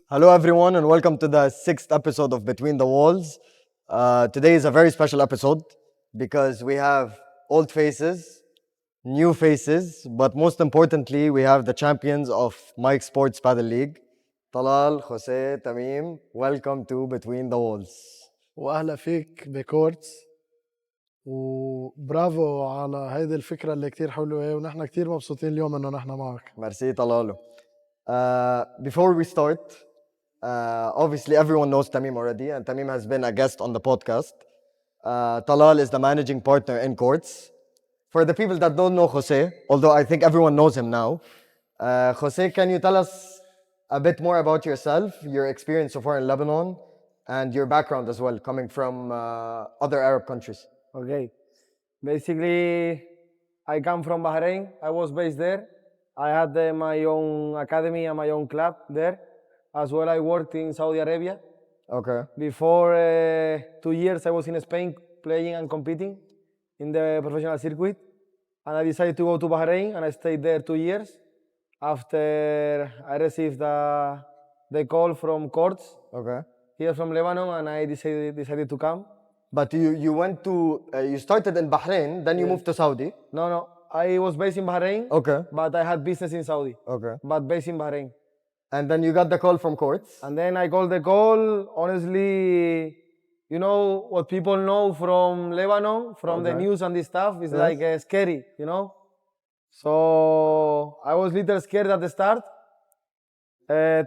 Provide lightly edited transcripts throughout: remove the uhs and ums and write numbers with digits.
Hello, everyone, and welcome to the sixth episode of Between the Walls. Today is a very special episode because we have old faces, new faces, but most importantly, we have the champions of MikeSport's Padel League. Talal, Jose, Tamim, welcome to Between the Walls. واهلا فيك بكورتس وبرافو على هيدي الفكره اللي كتير حلوه ونحن كتير مبسوطين اليوم انه نحن معك. Merci, Talalo. Before we start, obviously everyone knows Tamim already, and Tamim has been a guest on the podcast. Talal is the managing partner in courts. For the people that don't know Jose, although I think everyone knows him now, Jose, can you tell us a bit more about yourself, your experience so far in Lebanon, and your background as well, coming from other Arab countries? Okay. Basically, I come from Bahrain. I was based there. I had my own academy and my own club there. As well, I worked in Saudi Arabia. Okay. Before 2 years, I was in Spain playing and competing in the professional circuit. And I decided to go to Bahrain, and I stayed there 2 years. After I received the call from courts Okay. here from Lebanon, and I decided to come. But you went to, you started in Bahrain, then you Yes. moved to Saudi. No. I was based in Bahrain, Okay. but I had business in Saudi, Okay. but based in Bahrain. And then you got the call from courts. And then I got the call. Honestly, you know what people know from Lebanon, from the Okay. news and this stuff, is Yes. like scary, you know? So I was a little scared at the start.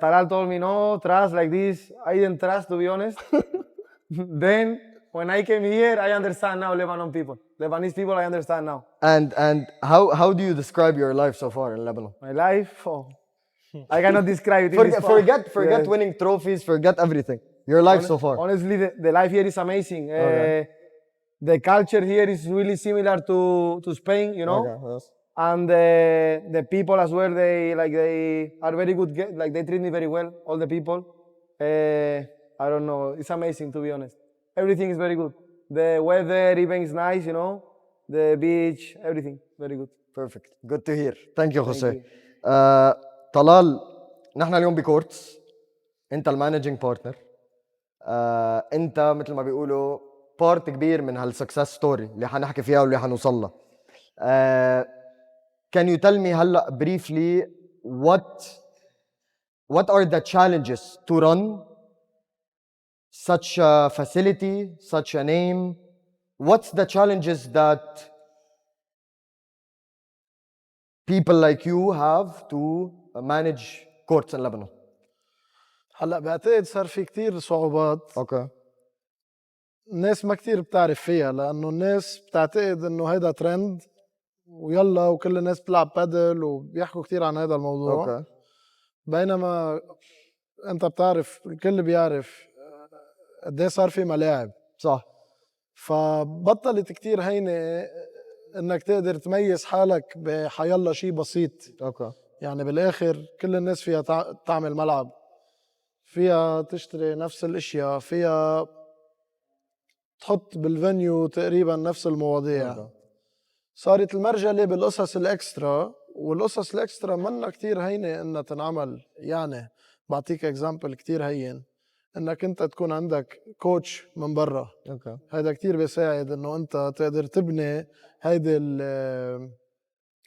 Talal told me, no, trust like this. I didn't trust, to be honest. Then, when I came here, I understand now Lebanon people. Lebanese people, I understand now. And how do you describe your life so far in Lebanon? My life, I cannot describe it. in this Forget Yes. winning trophies, forget everything. Your life so far. Honestly, the life here is amazing. Okay. The culture here is really similar to Spain, you know. Okay, yes. And the people as well, they are very good. Like they treat me very well. All the people. I don't know. It's amazing, to be honest. Everything is very good. The weather even is nice, you know. The beach, everything very good. Perfect. Good to hear. Thank you, Jose. you. طلال، نحن اليوم بكورتس. انت المانجينج بارتنر. انت مثل ما بيقولوا بارت كبير من هالسكسس ستوري اللي حنحكي فيها واللي حنوصل لها. Can you tell me هلا briefly what are the challenges to run such a facility, such a name? What's the challenges that people like you have to manage courts in Lebanon? هلا بعتقد صار في كتير صعوبات Okay. الناس ما كتير بتعرف فيها لانه الناس بتعتقد انه هيدا ترند ويلا وكل الناس بتلعب بادل وبيحكوا كتير عن هذا الموضوع. Okay. بينما انت بتعرف الكل بيعرف قد ايه صار في ملاعب، صح. فبطلت كتير هينه انك تقدر تميز حالك بحيالله شيء بسيط. Okay. يعني بالاخر كل الناس فيها تعمل ملعب، فيها تشتري نفس الاشياء، فيها تحط بالفنيو تقريبا نفس المواضيع. Okay. صارت المرجله بالقصص الاكسترا، والقصص الاكسترا منا كتير هينه انها تنعمل. يعني بعطيك اكزامبل كتير هين، انك انت تكون عندك كوتش من برا. Okay. هذا كتير بيساعد انه انت تقدر تبني هيدي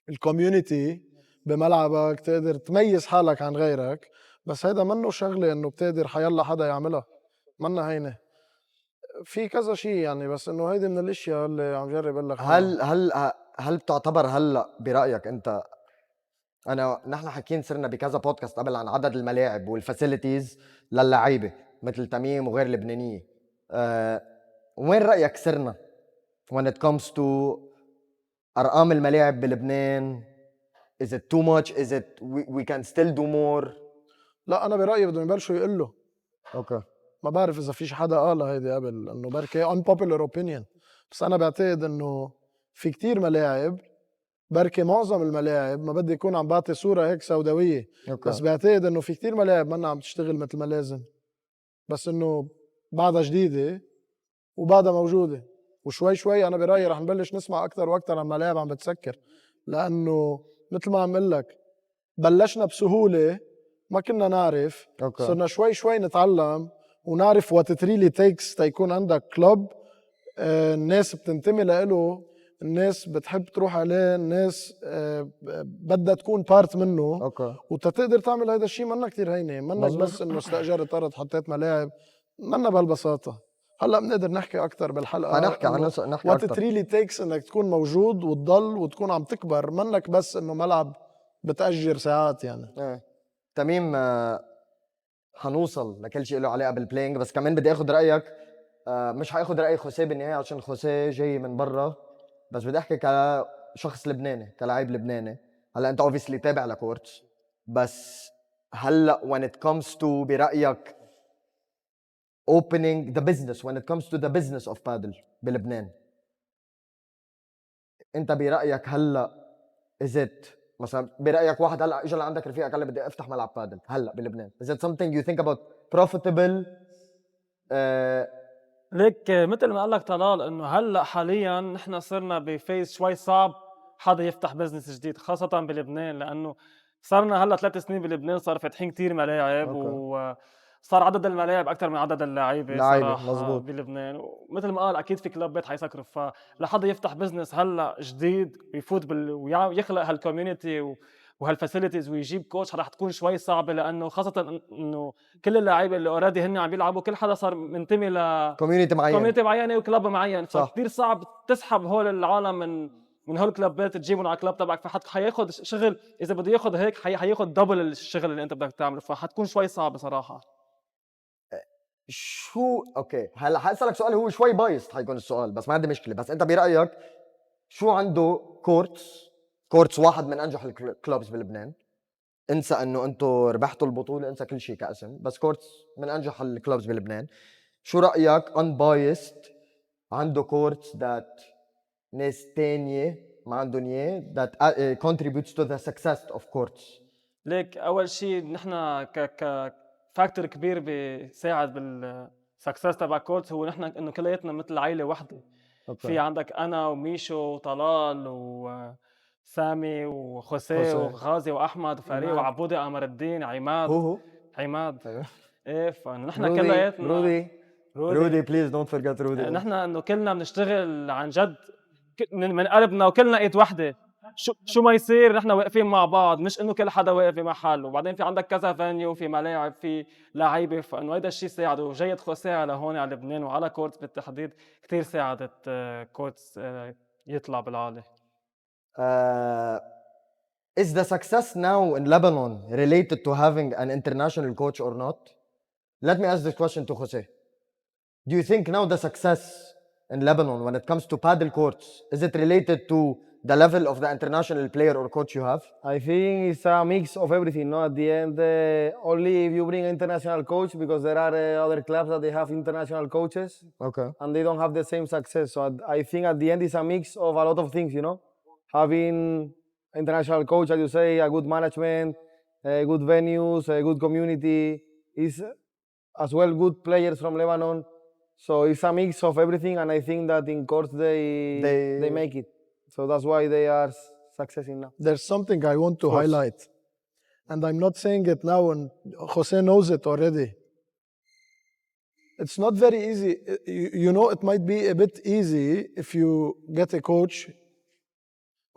الكوميونتي بملعبك، تقدر تميز حالك عن غيرك. بس هيدا منه شغله انه بتقدر حيلا حدا يعملها، منا هينه في كذا شيء يعني. بس انه هيدي من الاشياء اللي عم جرب اقول لك. هل تعتبر هلا برايك انت، نحن حكين صرنا بكذا بودكاست قبل عن عدد الملاعب والفاسيلتيز للعيبه مثل تميم وغير لبنانيه، وين رايك صرنا when it comes to ارقام الملاعب بلبنان؟ is it too much? is it we can still do more? لا انا برايي بدهم يبلشوا يقولوا. اوكي. ما بعرف اذا فيش حدا قال هيدي قبل، انه بركي unpopular opinion، بس انا بعتقد انه في كتير ملاعب، بركي معظم الملاعب، ما بدي يكون عم بعطي صوره هيك سوداويه. أوكي. بس بعتقد انه في كتير ملاعب منا عم تشتغل مثل ما لازم، بس انه بعدها جديده وبعدها موجوده. وشوي شوي انا برايي رح نبلش نسمع اكثر واكثر عن ملاعب عم بتسكر، لانه مثل ما عم اقول لك بلشنا بسهوله ما كنا نعرف. أوكي. صرنا شوي شوي نتعلم ونعرف what it really takes تيكون عندك كلوب الناس بتنتمي له، الناس بتحب تروح عليه، الناس بدها تكون بارت منه. اوكي. وتقدر تعمل هذا الشيء منا كتير هينة، منك مظبوط. بس انه استأجرت أرض حطيت ملاعب، منا بهالبساطة. هلا بنقدر نحكي أكتر بالحلقة حنحكي عن إنه نحكي what it اكثر. really takes انك تكون موجود وتضل وتكون عم تكبر، منك بس انه ملعب بتأجر ساعات يعني. ايه تميم، حنوصل لكل شيء له علاقه بالبلاينج، بس كمان بدي اخذ رايك. مش حاخذ راي خوسيه بالنهايه عشان خوسيه جاي من برا، بس بدي احكي كشخص لبناني، كلاعب لبناني. هلا انت اوبسلي تابع لكورتس، بس هلا when it comes to برايك opening the business, when it comes to the business of paddle بلبنان، انت برايك هلا is it مثلا برايك واحد هلا اجى لعندك رفيقك قال لي بدي افتح ملعب بادل هلا بلبنان، is it something you think about profitable؟ ليك مثل ما قال لك طلال انه هلا حاليا نحن صرنا بفيز شوي صعب حدا يفتح بزنس جديد خاصة بلبنان، لانه صرنا هلا 3 سنين بلبنان صار فاتحين كتير ملاعب، أوكي. وصار عدد الملاعب اكثر من عدد اللاعيبه لاعيبة، صراحة مزبوط. بلبنان. ومثل ما قال اكيد في كلوبات حيسكروا، فلحدا يفتح بزنس هلا جديد ويفوت ويخلق هالكوميونتي وهالفاسيلتيز ويجيب كوتش رح تكون شوي صعبه، لانه خاصه انه كل اللاعيبه اللي اوريدي هن عم بيلعبوا كل حدا صار منتمي كوميونتي معين. كوميونتي معينه وكلب معين، صح. فكتير صعب تسحب هول العالم من هول الكلابات تجيبهم على الكلاب تبعك، حياخذ شغل. اذا بده ياخذ هيك حياخذ دبل الشغل اللي انت بدك تعمله، فحتكون شوي صعبه صراحه. شو اوكي هلا حاسالك سؤال هو شوي بايظ حيكون السؤال، بس ما عندي مشكله. بس انت برايك شو عنده كورتس واحد من انجح الكلوبز بلبنان؟ انسى انه انتم ربحتوا البطوله، انسى كل شيء كاسم، بس كورتس من انجح الكلوبز بلبنان. شو رايك unbiased عنده كورتس ذات ناس تانية ما عندهم اياه that contributes to the success of courts؟ ليك اول شيء نحن ك فاكتور كبير بيساعد بالسكسس تبع كورتس هو نحن انه كلياتنا مثل عائله وحده. في عندك انا وميشو وطلال وسامي وخوسيه وغازي واحمد وفريق وعبودة قمر الدين عماد عماد ايه، فنحن كلياتنا رودي بليز دونت فورجيت رودي. نحن انه كلنا بنشتغل عن جد من قلبنا وكلنا ايد وحده. شو ما يصير نحن واقفين مع بعض، مش انه كل حدا واقف بمحل. وبعدين في عندك كذا فانيو، في ملاعب، في لاعيبه، فانه هيدا الشيء ساعد. وجيد خوسيه على هون على لبنان وعلى كورتس بالتحديد كثير ساعدت كورتس يطلع بالعالي. Is the success now in Lebanon related to having an international coach or not? Let me ask this question to Jose. Do you think now the success in Lebanon when it comes to paddle courts, is it related to the level of the international player or coach you have? I think it's a mix of everything. No, at the end, only if you bring an international coach, because there are other clubs that they have international coaches, Okay. and they don't have the same success. So I think at the end it's a mix of a lot of things. You know, having international coach, as you say, a good management, good venues, a good community, is as well good players from Lebanon. So it's a mix of everything, and I think that in courts they make it. So that's why they are successing now. There's something I want to highlight, and I'm not saying it now, and Jose knows it already. It's not very easy. You know, it might be a bit easy if you get a coach.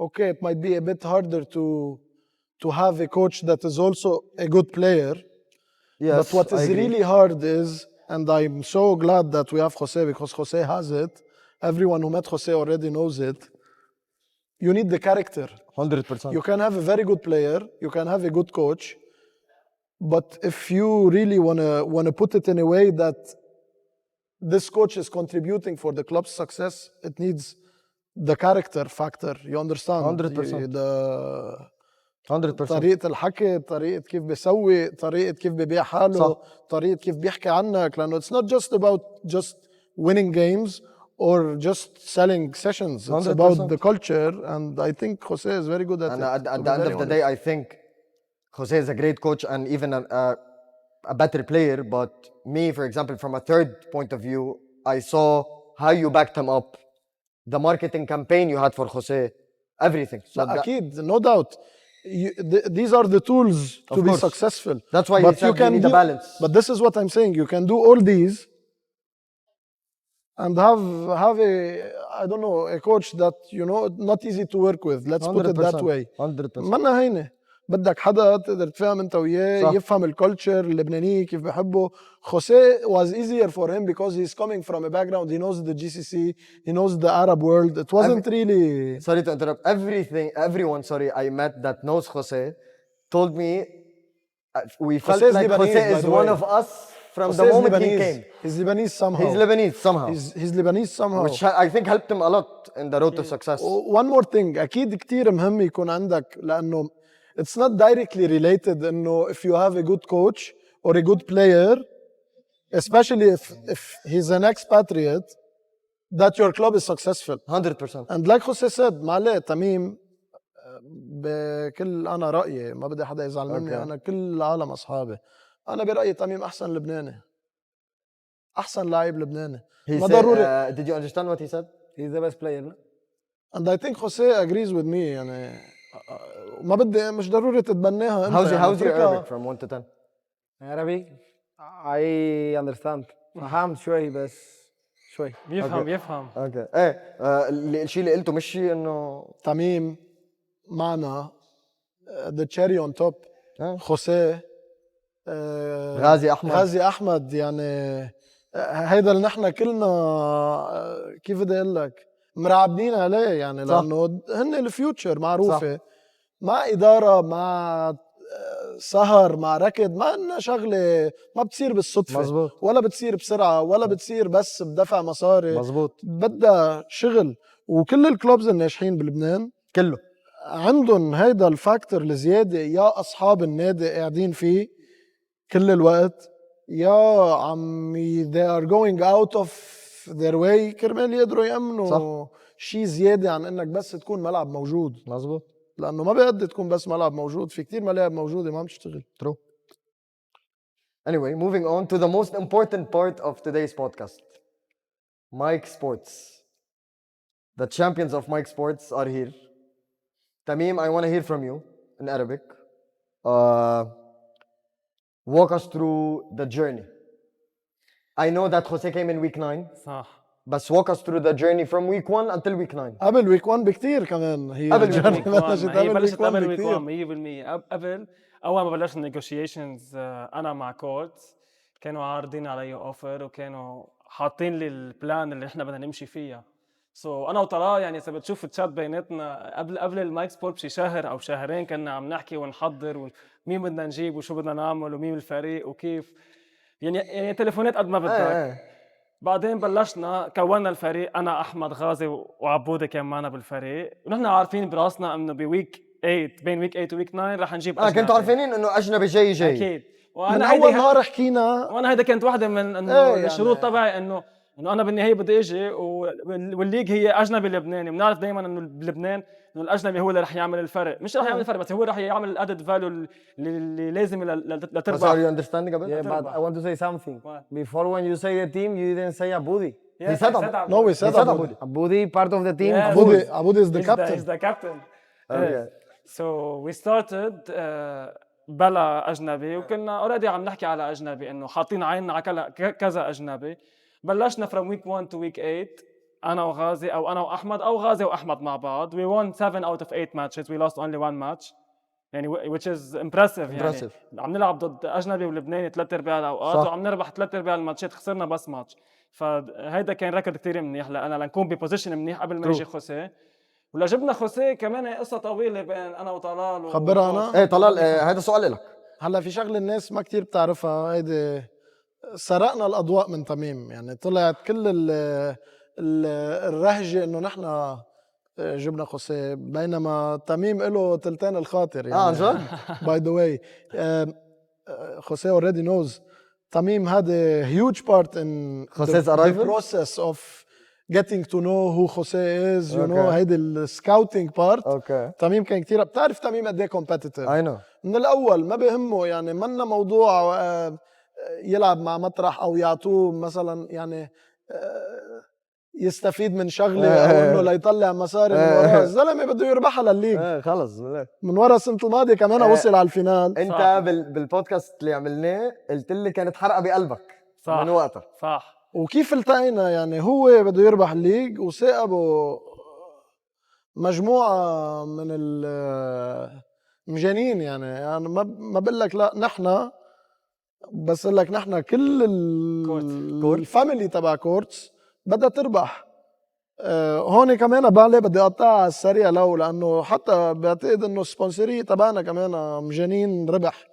Okay, it might be a bit harder to have a coach that is also a good player. Yes, but what I is agree. really hard is, and I'm so glad that we have Jose, because Jose has it. Everyone who met Jose already knows it. You need the character. 100%. You can have a very good player, you can have a good coach, but if you really wanna put it in a way that this coach is contributing for the club's success, it needs the character factor. You understand? 100%. 100%. طريقة الحكي، طريقة كيف بيسوي، طريقة كيف ببيع حاله، صح. طريقة كيف بيحكي عنك، لأنه it's not just about just winning games or just selling sessions. It's 100%. about the culture, and I think Jose is very good at And it. at the end of the day, I think Jose is a great coach and even a better player. But me, for example, from a third point of view, I saw how you backed him up, the marketing campaign you had for Jose, everything. So لا أكيد no doubt. these are the tools Of to be course. successful. That's why But he said you need a balance. But this is what I'm saying. You can do all these and have a, I don't know, a coach that, you know, not easy to work with. Let's put it that way. 100%. منا هينة. بدك حدا تقدر تفهم انت وياه، صح. يفهم الكولتشر اللبنانية كيف بحبه. خوسيه was easier for him because he's coming from a background. He knows the GCC, he knows the Arab world. It wasn't really. Sorry to interrupt. Everyone, I met that knows Jose told me we felt Jose's like Lebanese, Jose by is the one way. of us from Jose's the moment he Lebanese. came. He's Lebanese somehow. He's Lebanese somehow. He's Lebanese somehow. Which I think helped him a lot in the road to success. One more thing. أكيد كتير مهم يكون عندك، لأنه it's not directly related إنه if you have a good coach or a good player, especially if he's an expatriate, that your club is successful. 100%. And like Jose said, معليه تميم بكل أنا رأيي، ما بدي حدا يزعل مني، أنا كل العالم أصحابي، أنا برأيي تميم أحسن لبناني، أحسن لاعب لبناني. He ما said, ضروري. did you understand what he said? He's the best player, no? And I think Jose agrees with me. يعني ما بدي، مش ضروري تتبناها انت. How's your Arabic from 1 to 10? Arabic I understand. فهمت شوي بس شوي. بيفهم اوكي. ايه الشيء اللي قلته مش شيء انه تميم معنا the cherry on top. خوسيه غازي احمد يعني هيدا اللي نحن كلنا كيف بدي اقول لك مرعبين عليه يعني. صح. لانه هن الفيوتشر معروفه. صح. مع اداره، مع سهر، مع ركض، ما إنها شغله ما بتصير بالصدفه. مزبوط. ولا بتصير بسرعه، ولا بتصير بس بدفع مصاري. مزبوط. بدها شغل. وكل الكلوبز الناجحين بلبنان كله عندهم هيدا الفاكتور الزياده، يا اصحاب النادي قاعدين فيه كل الوقت، يا عمي they are going out of their way كرمال يقدروا يأمنوا شيء زيادة عن انك بس تكون ملعب موجود. مزبوط. لأنه ما بقد تكون بس ملعب موجود، في كتير ملاعب موجودة ما عم تشتغل. True. Anyway, moving on to the most important part of today's podcast. MikeSports. The champions of MikeSports are here. Tamim, I want to hear from you in Arabic. Walk us through the journey. I know that Jose came in week 9. صح. But walk us through the journey from week 1 until week 9. قبل ويك 1 بكتير كمان. هي قبل الجرني week بلشت قبل ويك 1 قبل بكتير. 100%. قبل اول ما بلشنا negotiations انا مع كورتس كانوا عارضين علي اوفر وكانوا حاطين لي البلان اللي احنا بدنا نمشي فيها. انا وطلال يعني اذا بتشوف الشات بيناتنا قبل المايك سبورت بشي شهر او شهرين كنا عم نحكي ونحضر مين بدنا نجيب وشو بدنا نعمل ومين الفريق وكيف يعني تليفونات قد ما بدك. بعدين بلشنا كونا الفريق، انا احمد غازي وعبودة كان معنا بالفريق، ونحن عارفين براسنا انه بويك 8 بين ويك 8 وويك 9 رح نجيب اجنبي. كنتوا عارفين انه اجنبي جاي اكيد. من اول نهار حكينا، وانا هيدا كانت واحدة من انه الشروط تبعي انه انا بالنهايه بدي اجي والليج هي اجنبي لبناني. بنعرف دائما انه بلبنان انه الاجنبي هو اللي رح يعمل الفرق، مش رح يعمل الفرق بس هو رح يعمل الادد فاليو اللي لازم لتربح. Are you understanding a bit? Yeah, but I want to say something. What? Before when you say the team, you didn't say Abudi. Yes, He said No, we said Abudi. Abudi part of the team. Yes. Abudi is the captain. He's the captain. Okay. So we started بلا اجنبي وكنا اوريدي عم نحكي على اجنبي انه حاطين عيننا على كذا اجنبي. بلشنا from week 1 to week 8 انا وغازي او انا واحمد او غازي واحمد مع بعض. We won 7 out of 8 matches. We lost only 1 match يعني which is impressive. يعني عم نلعب ضد اجنبي ولبناني 3/4 الاوقات وعم نربح 3/4 الماتشات، خسرنا بس ماتش. فهيدا كان ريكورد كثير منيح لأنا لنكون ببوزيشن منيح قبل ما يجي خوسيه. ولا جبنا خوسيه كمان قصه طويله بين انا وطلال خبرها انا. ايه طلال، هذا سؤال لك. هلا في شغله الناس ما كتير بتعرفها، هيدي سرقنا الاضواء من تميم. يعني طلعت كل الرهجه انه نحن جبنا خوسيه، بينما تميم له تلتين الخاطر يعني. عن جد؟ باي ذا واي خوسيه already knows Tamim had a huge part in Jose's the arrival? process of getting to know who Jose is, you know, هيدي السكاوتينج بارت. تميم كان كتير، بتعرف تميم قد ايه كومبيتيتيف. I know. من الاول ما بهمه يعني، منا موضوع يلعب مع مطرح او يعطوه مثلا يعني يستفيد من شغله او انه ليطلع مصاري من وراه. الزلمه بده يربحها للليج. خلص من ورا السنه الماضيه كمان وصل على الفينال. انت بالبودكاست اللي عملناه قلت لي كانت حرقه بقلبك صح من وقتها. صح. وكيف التقينا يعني هو بده يربح الليج وثاقبه مجموعه من المجانين يعني ما بقول لك لا نحن بس اقول لك نحن كل الفاميلي تبع كورتس بدها تربح. هون كمان بالي بدي اقطعها على السريع لانه حتى بعتقد انه السبونسريه تبعنا كمان مجانين ربح.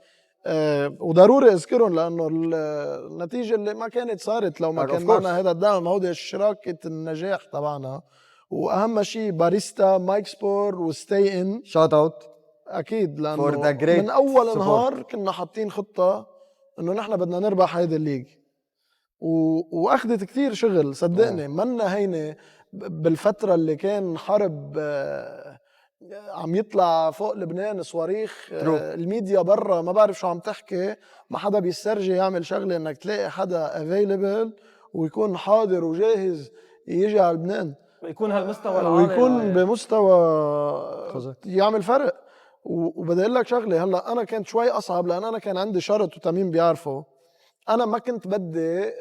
وضروري اذكرهم لانه النتيجه اللي ما كانت صارت لو ما كان معنا هذا الدعم. هودي شراكه النجاح تبعنا واهم شيء باريستا مايك سبور وستي ان شوت اوت اكيد لانه من اول نهار كنا حاطين خطه انه نحن بدنا نربح هيدي الليج واخذت كثير شغل صدقني. منا هينه بالفتره اللي كان حرب عم يطلع فوق لبنان صواريخ. الميديا برا ما بعرف شو عم تحكي. ما حدا بيسترجي يعمل شغله انك تلاقي حدا افيلبل ويكون حاضر وجاهز يجي على لبنان ويكون هالمستوى العالي ويكون بمستوى يعمل فرق. وبدي اقول لك شغله هلا انا كانت شوي اصعب لان انا كان عندي شرط وتميم بيعرفه. انا ما كنت بدي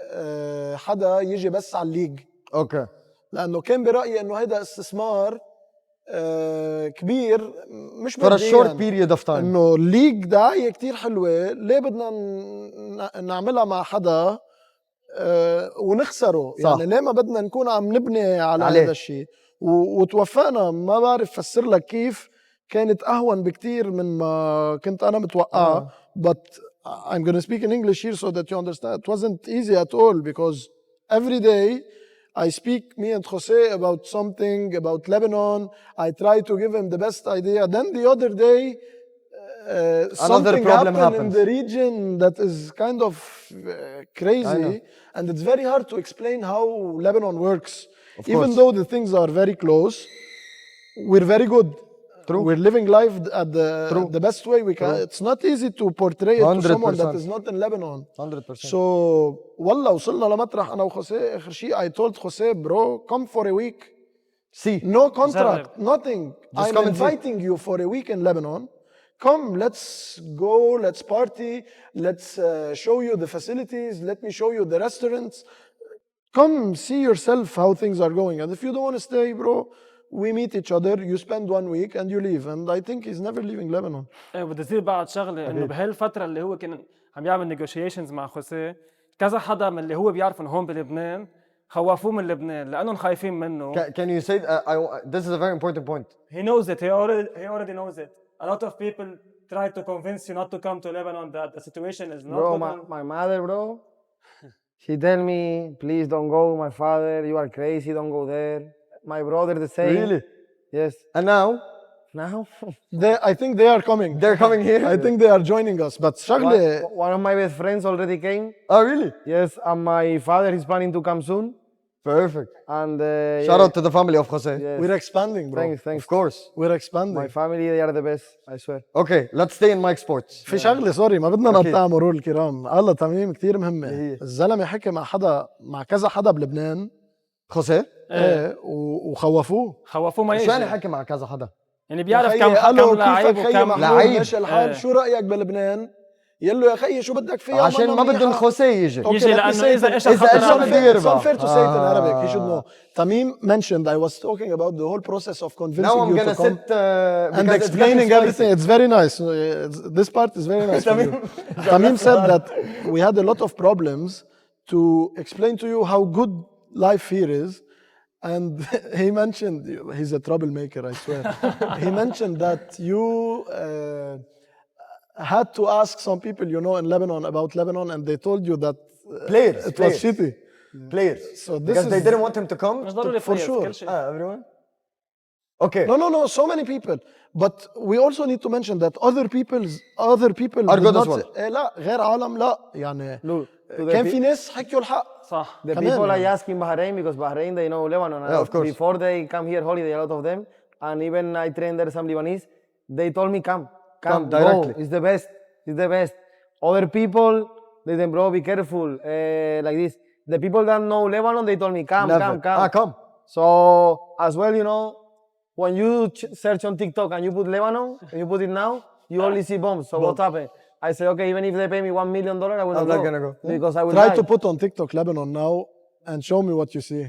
حدا يجي بس على الليج. اوكي. لانه كان برايي انه هيدا استثمار كبير مش for a short period of time. انه الليج دعايه كتير حلوه ليه بدنا نعملها مع حدا ونخسره. صح. يعني ليه ما بدنا نكون عم نبني على هذا الشيء. وتوفقنا. ما بعرف فسر لك كيف كانت اهون بكتير من ما كنت انا متوقعه. but I'm going to speak in English here so that you understand. It wasn't easy at all because every day I speak, me and Jose, about something, about Lebanon. I try to give him the best idea. Then the other day, something happened in the region that is kind of crazy. And it's very hard to explain how Lebanon works. Even though the things are very close, we're very good. True. We're living life at the best way we can. It's not easy to portray it to someone that is not in Lebanon. 100%. So والله وصلنا لمطرح أنا وخوسيه آخر شيء I told Jose bro come for a week. See. No contract, nothing. I'm inviting you for a week in Lebanon. Come, let's go, let's party, let's show you the facilities, let me show you the restaurants. Come see yourself how things are going. And if you don't want to stay bro, we meet each other, you spend 1 week and you leave. And I think he's never leaving Lebanon. بدي أزيد بعد شغلة إنه بهالفترة اللي هو كان عم يعمل negotiations مع خوسيه كذا حدا من اللي هو بيعرفهم هون بلبنان خوفوه من لبنان لأنهم خايفين منه. Can you say this is a very important point. He knows it. He already knows it. A lot of people try to convince you not to come to Lebanon, that the situation is not bro, good. My mother, bro, she tell me, please don't go. My father, you are crazy, don't go there. My brother the same. Really? Yes. And now? I think they are coming. They're coming here? I think they are joining us. But شغلة one of my best friends already came. Oh, really? Yes, and my father is planning to come soon. Perfect. And shout out to the family of Jose. Yes. We're expanding, bro. Thanks. Of course. We're expanding. My family, they are the best, I swear. Okay, let's stay in MikeSport. في شغلة سوري ما بدنا نقطع مرور الكرام. الله تميم كتير مهمة. الزلمة حكى مع كذا حدا بلبنان. خوسيه؟ ايه وخوفوه ما يجي. شو يعني حكي مع كذا حدا؟ يعني بيعرف كم لعيب وكم لعيب ماشي الحال. شو رأيك بلبنان؟ يقول له يا خيي شو بدك فيها عشان ما بدهم خوسيه يجي لانه اذا ايش It's unfair to say it in Arabic. He should know. Tamim mentioned I was talking about the whole process of convincing you to come and explaining everything. It's very nice. This part is very nice. Tamim said that we had a lot of problems to explain to you how good life here is. And he mentioned, he's a troublemaker, I swear. He mentioned that you had to ask some people you know in Lebanon about Lebanon, and they told you that it was shitty. Players. So this because they didn't want him to come? For sure. Everyone? Okay. No, so many people. But we also need to mention that other people are good as well. لا غير عالم لا يعني كان في ناس حكيوا الحق. صح. The people I ask in Bahrain because Bahrain they know Lebanon. Yeah, of course. Before they come here holiday, a lot of them, and even I trained there some Lebanese. They told me come directly. Go. It's the best. Other people they said bro be careful like this. The people that know Lebanon they told me come. So as well, you know, when you search on TikTok and you put Lebanon, and you put it now, you only see bombs. So what happened? I say, okay, even if they pay me $1 million, I will I'm not not gonna go. Yeah. because I will Try die. to put on TikTok Lebanon now and show me what you see.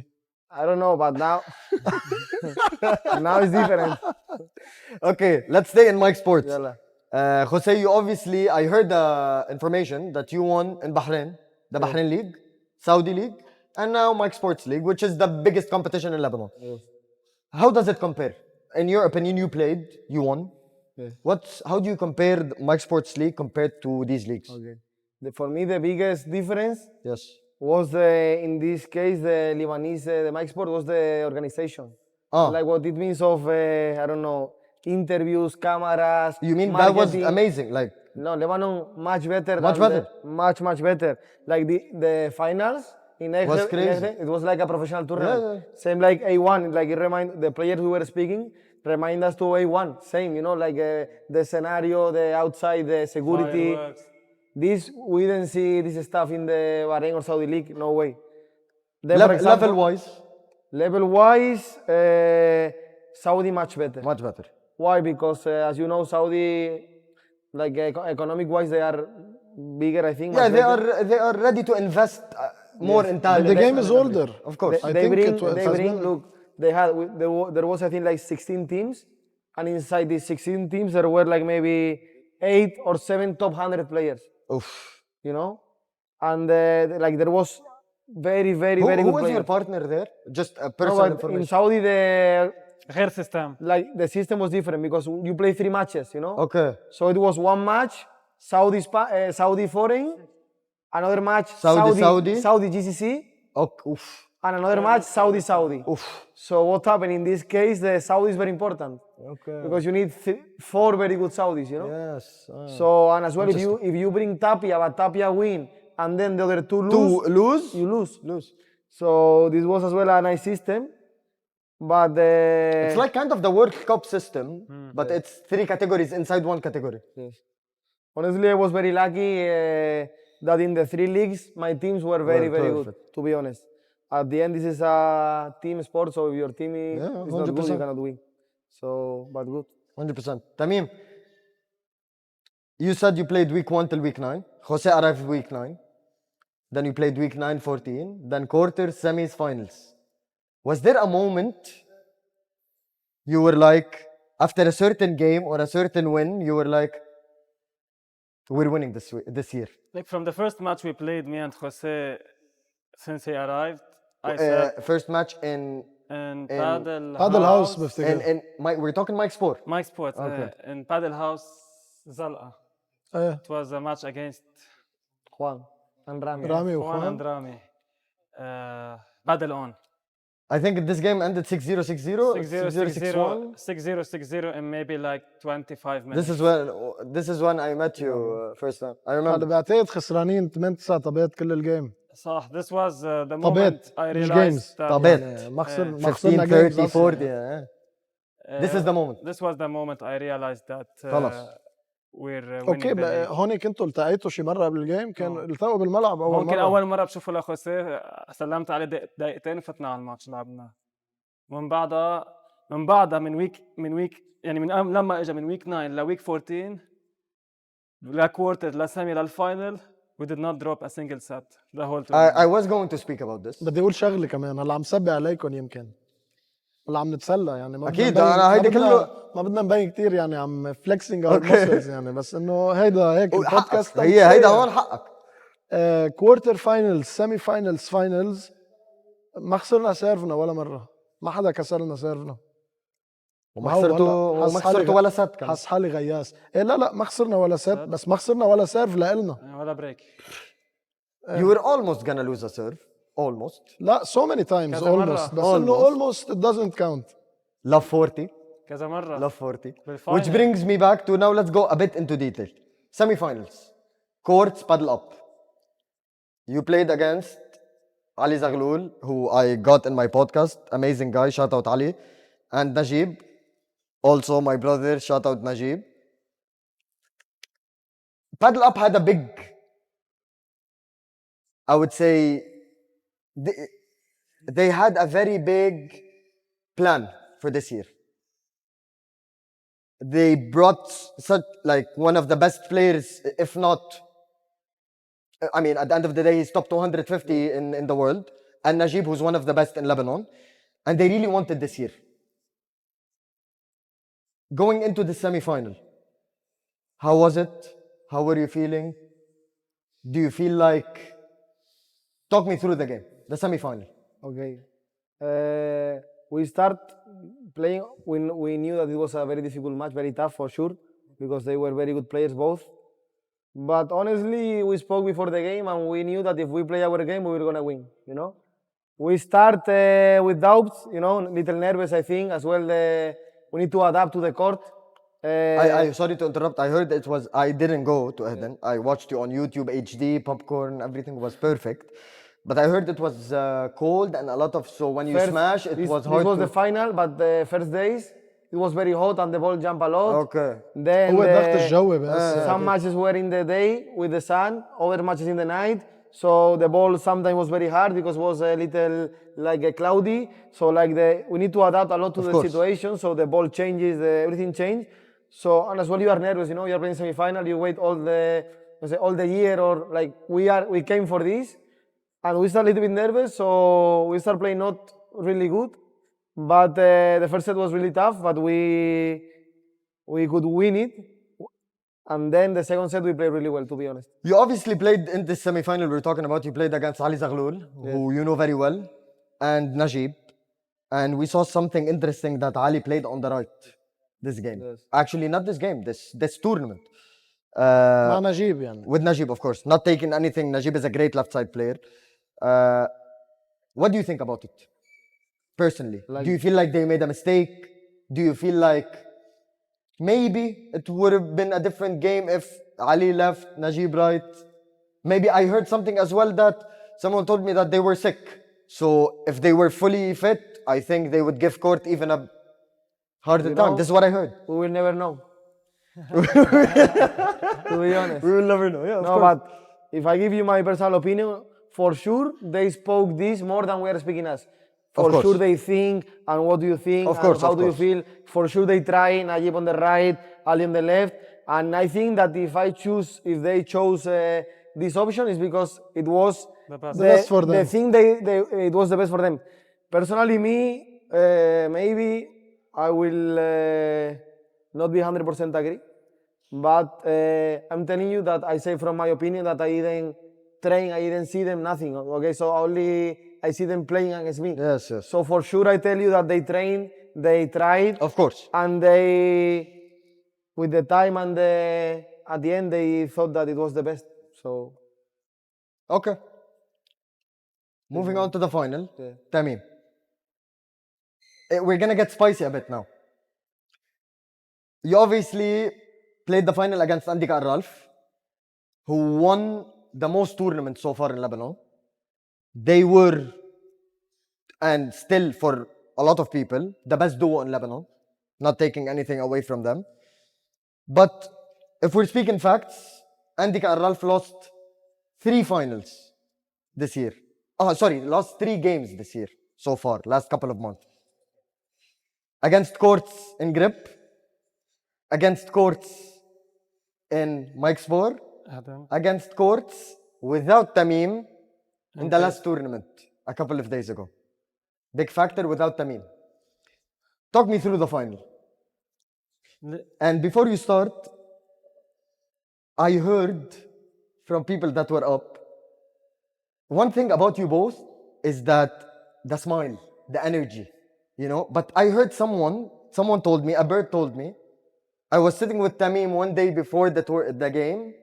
I don't know, but now, now it's different. Okay, let's stay in MikeSport. Yalla. Jose, you obviously, I heard the information that you won in Bahrain, the Bahrain League, Saudi League, and now MikeSports League, which is the biggest competition in Lebanon. How does it compare? In your opinion, you played, you won. How do you compare the MikeSports League compared to these leagues? Okay. For me, the biggest difference Yes. was in this case, the Lebanese, the MikeSport was the organization. Ah. Like what it means of, I don't know, interviews, cameras. You mean that was marketing. amazing? Like, No, Lebanon much better. Much than better? Much better. Like the finals in Egre, Was crazy. it was like a professional tournament. Yeah. Same like A1. Like it remind the players who were speaking remind us to A1. Same, you know, like the scenario, the outside, the security. Fireworks. This we didn't see this stuff in the Bahrain or Saudi League. No way. Then, for example, level-wise, level-wise, Saudi much better. much better. Why? Because as you know, Saudi, like economic-wise, they are bigger. I think. Yeah, much better. they are ready to invest more in And talent. the game is older. Of course. I They think bring. it was- They has bring. been- Look, they had. There was I think like 16 teams, and inside these 16 teams there were like maybe 8 or 7 top 100 players. Oof. You know, and like there was very Who good was players. your partner there? Just a No, personal but information. in Saudi, غير system. like the system was different because you play 3 matches, you know. Okay. So it was one match, Saudi foreign, another match Saudi. GCC, Okay. Oof. and another match Saudi. Oof. So what happened in this case? The Saudi is very important Okay. because you need 4 very good Saudis, you know. Yes. So and as well, if you bring Tapia, but Tapia win, and then the other two lose, To lose? you lose. Lose. So this was as well a nice system, but It's like kind of the World Cup system, but it's 3 categories inside 1 category. yes. Honestly, I was very lucky that in the 3 leagues my teams were very good. perfect. To be honest, at the end this is a team sport, so if your team is Yeah, not good, 100%. you cannot win. So, but good. 100%. Tamim, you said you played week 1 till week 9. Jose arrived week 9. Then you played week 9, 14. Then quarters, semis, finals. Was there a moment you were like, after a certain game or a certain win, you were like, we're winning this year? Like from the first match we played, me and Jose, since he arrived, I said First match in Padel Padel House in, بفتكر. in we're talking MikeSport. MikeSport Okay. in Padel House Zalqa. ايه It was a match against Juan and Rami. رامي Juan and وخوان. Rami. Padel on. I think this game ended 6-0, 6-0, 6-0, 6-1. 6-0 in maybe like 25 minutes. This is when I met you first time. I هذا remember. بعتقد خسرانين 8-9 طبيات كل الجيم. صح, this was the moment طبيت I مش realized games. that طبيت. يعني ما خسرنا 15, games 30, أصلاً. 40. Yeah. This is the moment. This was the moment I realized that خلاص. we're winning اوكي the league. هون كنتوا التقيتوا شي مره قبل الجيم كان التقوا بالملعب اول ممكن مره اول مره بشوفه لخوسيه سلمت عليه دقيقتين وفتنا على الماتش لعبنا. من بعدها من ويك يعني لما اجى من ويك 9 لويك 14 لكوارتر لسيمي للفاينل we did not drop a single set the whole tournament. I was going to speak about this. بدي اقول شغله كمان هلا عم سبي عليكم يمكن هلا عم نتسلى يعني ما أكيد، بدنا نبين- أنا هيدي ما بدنا- كله- ما بدنا نبين كثير يعني عم فليكسينج اور ماسلز يعني بس انه هيدا هيك البودكاست حقك. هيدا هون حقك. كوارتر فاينلز سيمي فاينلز فاينلز ما خسرنا سيرفنا ولا مره ما حدا كسرنا سيرفنا وما خسرتوا ولا ست كمان. حس حالي غياس إيه لا ما خسرنا ولا ست بس ما خسرنا ولا سيرف لإلنا ولا بريك. You were almost gonna lose a serve. Almost. لا so many times كذا مرة. almost بس انه Almost. almost it doesn't count Love 40. كذا مرة. Love 40. بالفاينل. Which brings me back to now let's go a bit into detail. Semi-finals. Courts, paddle up. You played against Ali Zaghloul, who I got in my podcast. Amazing guy. Shout out Ali. And Najib. Also my brother. Shout out Najib. Paddle up had a big, I would say, they had a very big plan for this year? They brought such like one of the best players, if not. I mean, at the end of the day, he's top 250 in the world, and Najib, who's one of the best in Lebanon, and they really wanted this year. Going into the semi-final, how was it? How were you feeling? Do you feel like? Talk me through the game, the semi-final. Okay. We start playing. We knew that it was a very difficult match, very tough for sure, because they were very good players both. But honestly, we spoke before the game, and we knew that if we play our game, we were gonna win. You know, we start with doubts. You know, little nervous, I think, as well. We need to adapt to the court. I sorry to interrupt. I heard it was. I didn't go to Eden. I watched you on YouTube, HD, popcorn, everything was perfect. But I heard it was cold and a lot of. So when you smash, it was hard. This was to... the final, but the first days it was very hot and the ball jumped a lot. Okay. Then هو الضغط الجوي بس. some matches were in the day with the sun, other matches in the night. So the ball sometimes was very hard because it was a little like a cloudy. So like we need to adapt a lot to the course. situation. So the ball changes, everything changed. So and as well you are nervous, you know, you are playing semi-final, you wait all the year or like we came for this, and we start a little bit nervous. So we start playing not really good, but the first set was really tough, but we could win it. And then the second set we played really well, to be honest. You obviously played in this semi-final we're talking about. You played against Ali Zaghloul, who you know very well, and Najib. And we saw something interesting that Ali played on the right this game. Yes. Actually, not this game, this tournament. مع نجيب يعني. With Najib, of course. Not taking anything. Najib is a great left side player. What do you think about it? Personally, do you feel like they made a mistake? Do you feel like maybe it would have been a different game if Ali left, Najib right? Maybe I heard something as well that someone told me that they were sick. So if they were fully fit, I think they would give court even a harder time. This is what I heard. We will never know. To be honest. We will never know. Yeah, of No, course. but if I give you my personal opinion, for sure they spoke this more than we are speaking us. For course. sure they think, and what do you think, Of course, and how of do you course. feel. For sure they try, Najib on the right, Ali on the left. And I think that if they chose this option, is because it was The best. The best for the them. thing it was the best for them. Personally, me, maybe I will not be 100% agree. But I'm telling you that I say from my opinion that I didn't train, I didn't see them, nothing. Okay, so only I see them playing against me. Yes, yes. So for sure I tell you that they trained, they tried, Of course. and they, with the time and at the end, they thought that it was the best. So Okay. Moving on to the final. Yeah. Tamim. We're gonna get spicy a bit now. You obviously played the final against Andika Ralph, who won the most tournaments so far in Lebanon. They were, and still for a lot of people, the best duo in Lebanon, not taking anything away from them. But if we're speaking facts, Andika Ralph lost 3 finals this year. Lost 3 games this year so far, last couple of months. Against courts in grip, against courts in MikeSport, Adam. against courts without Tamim in the last tournament a couple of days ago. Big factor without Tamim. Talk me through the final. And before you start, I heard from people that were up, one thing about you both is that the smile, the energy, you know. But I heard someone told me, a bird told me, I was sitting with Tamim one day before the game.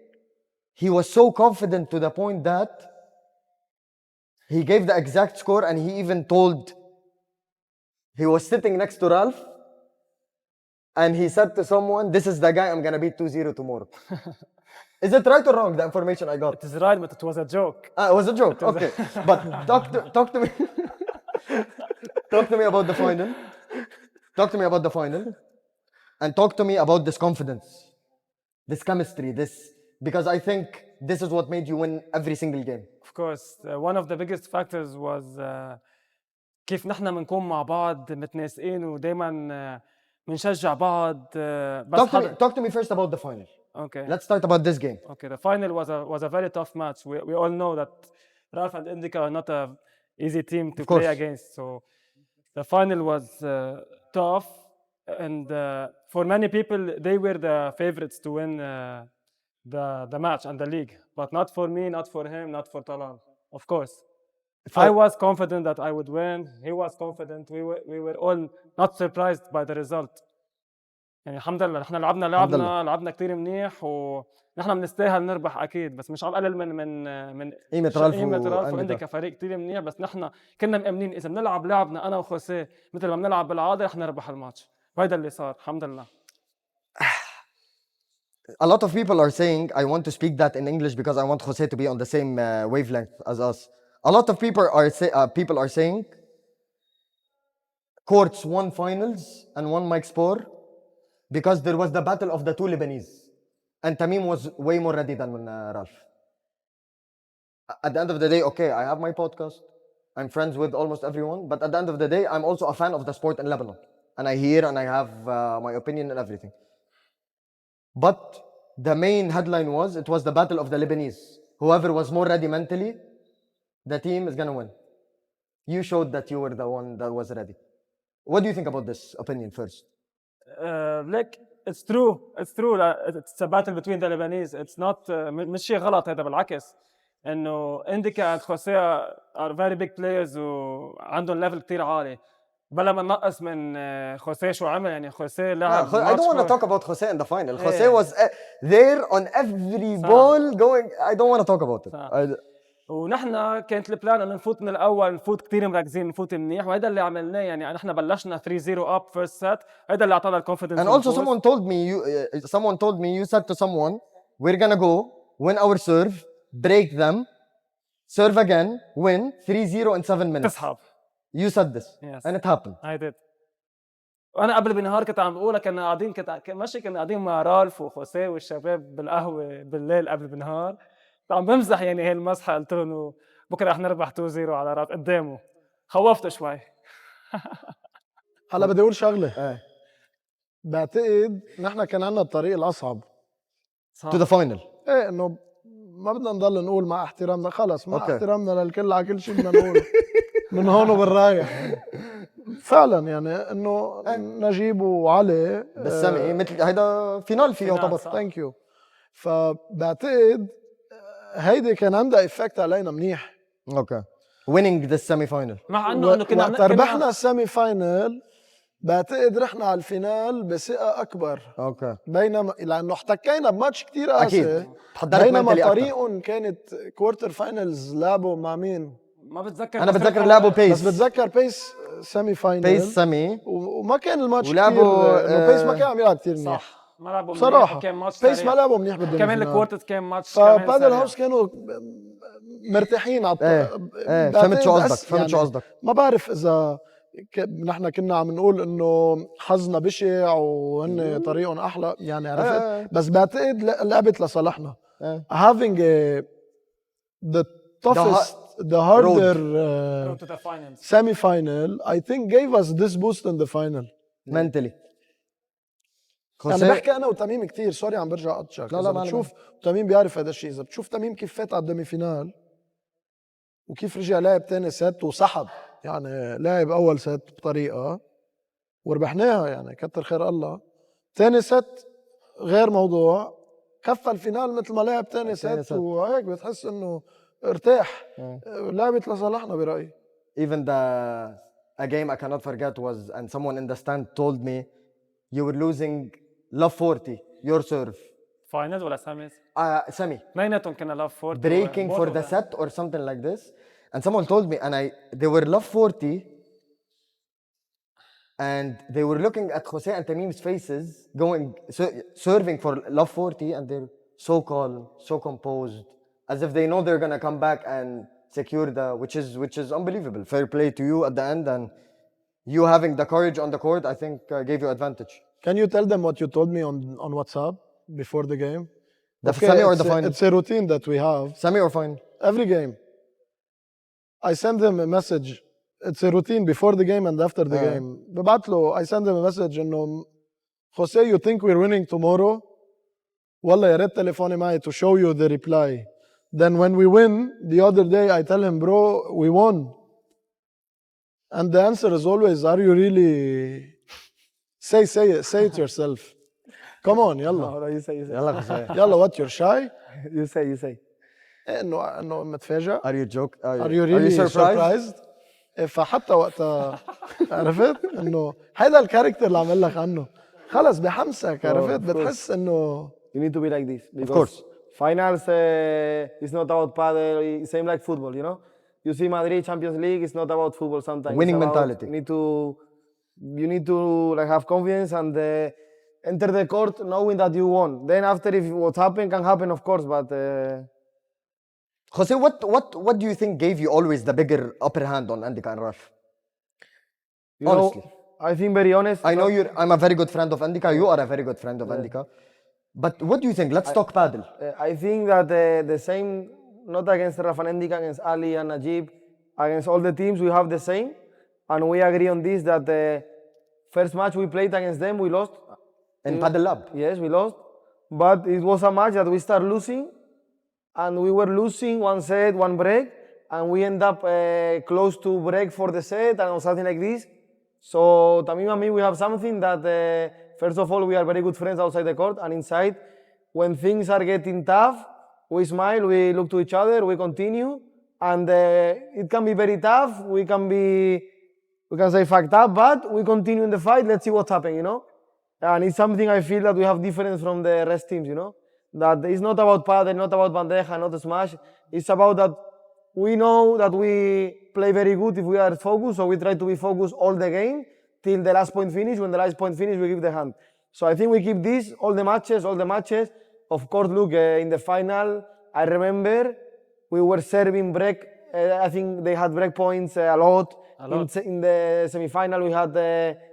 He was so confident to the point that he gave the exact score, and he even told, he was sitting next to Ralph, and he said to someone, this is the guy I'm gonna beat 2-0 tomorrow. Is it right or wrong, the information I got? It is right, but it was a joke. It was a joke, okay. But talk to me. Talk to me about the final. Talk to me about the final. And talk to me about this confidence, this chemistry, because I think this is what made you win every single game. Of course, one of the biggest factors was كيف نحن بنكون مع بعض متناسقين ودايما بنشجع بعض بس Talk to me first about the final. Okay. Let's start about this game. Okay, the final was a very tough match. We all know that Ralph and Indica are not a easy team to play course. against. So the final was tough, and for many people, they were the favorites to win the match and the league. But not for me, not for him, not for Talal. Of course, I was confident that I would win. He was confident. We were all not surprised by the result. يعني الحمد لله نحن لعبنا كتير منيح ونحن بنستاهل نربح اكيد بس مش عم قلل من قيمة رالف وعندي كفريق كتير منيح بس نحن كنا مأمنين اذا بنلعب لعبنا انا وخوسيه مثل ما بنلعب بالعاده رح نربح الماتش وهيدا اللي صار الحمد لله. A lot of people are saying I want to speak that in English because I want Jose to be on the same wavelength as us. A lot of people are saying Courts won finals and won MikeSport because there was the battle of the two Lebanese. And Tamim was way more ready than Ralph. At the end of the day, okay, I have my podcast. I'm friends with almost everyone. But at the end of the day, I'm also a fan of the sport in Lebanon. And I hear and I have my opinion and everything. But the main headline was, it was the battle of the Lebanese. Whoever was more ready mentally, the team is going to win. You showed that you were the one that was ready. What do you think about this opinion first? Like it's true it's a battle between the Lebanese. It's not مش شيء غلط هذا بالعكس انه انديكا and خوسيه are very big players وعندهم ليفل كتير عالي بلا ما ننقص من خوسيه شو عمل يعني خوسيه لعب I don't want to talk about Jose in the final. Jose was there on every ball going. I don't want to talk about it. ونحن كانت البلان انه نفوت من الاول نفوت كثير مركزين نفوت منيح وهذا اللي عملناه يعني نحن بلشنا 3-0 up first set هذا اللي اعطانا الكونفيدنس. And also someone told me you said to someone we're gonna go win our serve break them serve again win 3-0 in 7 minutes. تسحب. You said this. Yes. And it happened. I did. وانا قبل بنهار كنت عم بقولها كنا قاعدين مع رالف وخوسيه والشباب بالقهوه بالليل قبل بنهار عم بمزح يعني هي المزحه قلت له انه بكره رح نربح 2-0 على رات قدامه خوفته شوي. هلا بدي اقول شغله بعتقد نحن كان عندنا الطريق الاصعب to the final. ايه انه ما بدنا نضل نقول مع احترامنا خلص مع احترامنا للكل على كل شيء بدنا نقوله من هون وبالرايح فعلا يعني انه نجيب وعلي بالسمي مثل هيدا فينال فيه يعتبر. ثانك يو. فبعتقد هيدي كان عندها افكت علينا منيح. اوكي winning the semi final. مع انه كنا ربحنا السيمي فاينل بعتقد رحنا على الفينال بثقه اكبر. اوكي بينما لانه احتكينا بماتش كثير قاسي اكيد بينما طريقهم كانت كوارتر فاينلز لعبوا مع مين؟ ما بتذكر انا بتذكر لعبوا بيس بس بتذكر بيس سيمي فاينل بيس سيمي وما كان الماتش ولعبوا كثير بيس ما كان عم يلعب كثير منيح صح ما لعبوا بصراحه كان ماتش بيس ما لعبوا منيح بالدنيا كمان الكوارترز كان ماتش فبادل هاوس كانوا مرتاحين على فهمت شو قصدك ما بعرف اذا نحن كنا عم نقول انه حظنا بشع وهن طريقهم احلى يعني عرفت بس بعتقد لعبت لصالحنا having the toughest the harder road to the finals semi final I think gave us this boost in the final mentally. انا بحكي انا وتميم كتير سوري عم برجع اقطشك لا بتشوف تميم بيعرف هذا الشيء اذا بتشوف تميم كيف فات على الدمي فينال وكيف رجع لعب تاني ست وسحب يعني لعب اول ست بطريقه وربحناها يعني كتر خير الله تاني ست غير موضوع كفى الفينال مثل ما لعب تاني ست وهيك بتحس انه ارتاح لعبت لصالحنا برايي. Even a game I cannot forget was and someone in the stand told me you were losing love 40 your serve finals ولا semis semi بيناتهم كنا love 40 breaking for the set or something like this and someone told me and they were love 40 and they were looking at Jose and Tamim's faces going serving for love 40 and they're so calm so composed as if they know they're gonna come back and secure which is unbelievable. Fair play to you at the end and you having the courage on the court I think gave you advantage. Can you tell them what you told me on WhatsApp before the game? The semi or the final? It's a routine that we have. Semi or final? Every game. I send them a message it's a routine before the game and after the game. ببعت له I send him a message إنه Jose, you think we're winning tomorrow? والله يا ريت تليفوني معي to show you the reply. Then when we win, the other day I tell him, bro, we won. And the answer is always, are you really... Say it yourself. Come on, يلا. No, you say. يلا خوسيه. يلا, what, you're shy? You say. إنه متفاجئ. Are you joke? Are you really surprised? فحتى وقتها عرفت إنه هيدا الكاركتر اللي عمل لك عنه. خلص بحمسك عرفت بتحس إنه You need to be like this. Of course. Finals is not about padel. It's same like football, you know. You see Madrid Champions League. It's not about football sometimes. Winning It's about- mentality. You need to like have confidence and enter the court knowing that you won. Then after, if what happened can happen, of course. But Jose, what do you think gave you always the bigger upper hand on Andika and Raf? you know, Honestly. I think very honest. I know I'm a very good friend of Andika. You are a very good friend of Andika. But what do you think? Let's talk paddle. I think that the same, not against Rafa and Endika, against Ali and Najib, against all the teams, we have the same. And we agree on this that the first match we played against them, we lost. In Padel Lab. Yes, we lost. But it was a match that we start losing. And we were losing one set, one break. And we end up close to break for the set and something like this. So Tamim and me, we have something that first of all, we are very good friends outside the court and inside. When things are getting tough, we smile, we look to each other, we continue. And it can be very tough. We can say fucked up, but we continue in the fight. Let's see what's happening, you know? And it's something I feel that we have different from the rest teams, you know? That it's not about paddle, not about bandeja, not smash. It's about that we know that we play very good if we are focused, so we try to be focused all the game till the last point finish. When the last point finish, we give the hand. So I think we keep this all the matches. Of course, look, in the final, I remember we were serving break. I think they had break points a lot. In the semi-final, we had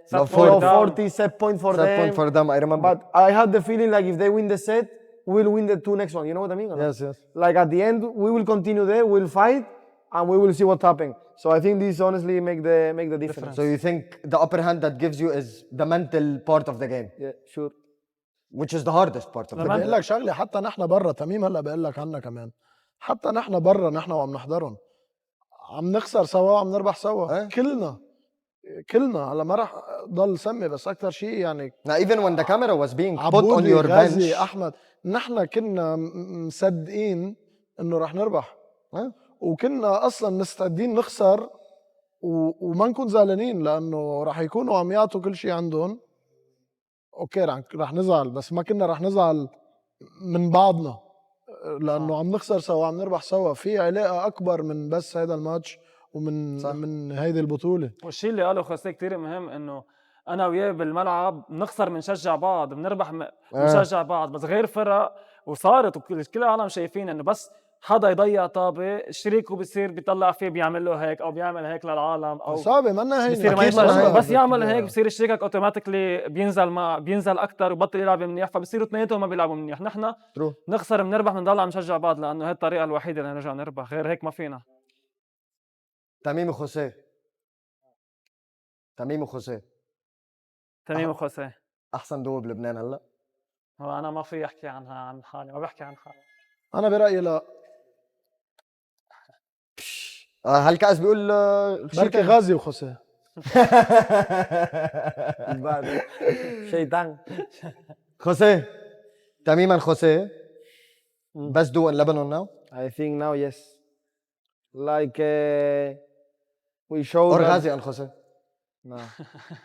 40 set point for them. Set point for them, I remember. But I had the feeling like if they win the set, we'll win the two next one. You know what I mean? or not? Yes. Like at the end, we will continue there, we'll fight, and we will see what's happening. So I think this honestly make the difference. So you think the upper hand that gives you is the mental part of the game, Yeah, sure. which is the hardest part of the بقول game. لك شغله حتى نحن برا تميم هلا بقول لك عنها كمان حتى نحن برا نحن وعم نحضرهم عم نخسر سوا وعم نربح سوا كلنا هلا ما راح ضل سمي بس اكثر شيء يعني Now, even when the camera was being put on عبودي your غازي bench, احمد نحن كنا مصدقين انه رح نربح وكنا اصلا مستعدين نخسر وما نكون زعلانين لانه رح يكونوا عم يعطوا كل شيء عندهم اوكي رح نزعل بس ما كنا رح نزعل من بعضنا لانه عم نخسر سوا عم نربح سوا في علاقه اكبر من بس هذا الماتش من هيدي البطوله والشيء اللي قاله خوسيه كتير مهم انه انا وياه بالملعب بنخسر بنشجع بعض بنربح بنشجع بعض بس غير فرق وصارت وكل العالم شايفين انه بس حدا يضيع طابه شريكه بصير بيطلع فيه بيعمل له هيك او بيعمل هيك للعالم او صعبه منا هيني بصير ما أكيد منا هيني. بس يعمل هيك بصير شريكك اوتوماتيكلي بينزل اكثر وبطل يلعب منيح فبصيروا اثنيناتهم ما بيلعبوا منيح نحن نخسر بنربح بنضل عم نشجع بعض لانه هي الطريقه الوحيده اللي نرجع نربح غير هيك ما فينا. تميم وخوسيه تميم وخوسيه احسن دول بلبنان هلا. هو انا ما في احكي عن حالي ما بحكي عن حالي. انا برايي لا هالكاس بيقول بركي غازي وخوسيه شيطان. خوسيه تميم and خوسيه best duo in Lebanon now. I think now yes. Like we showed. Or that- Ghazi and خوسيه. No,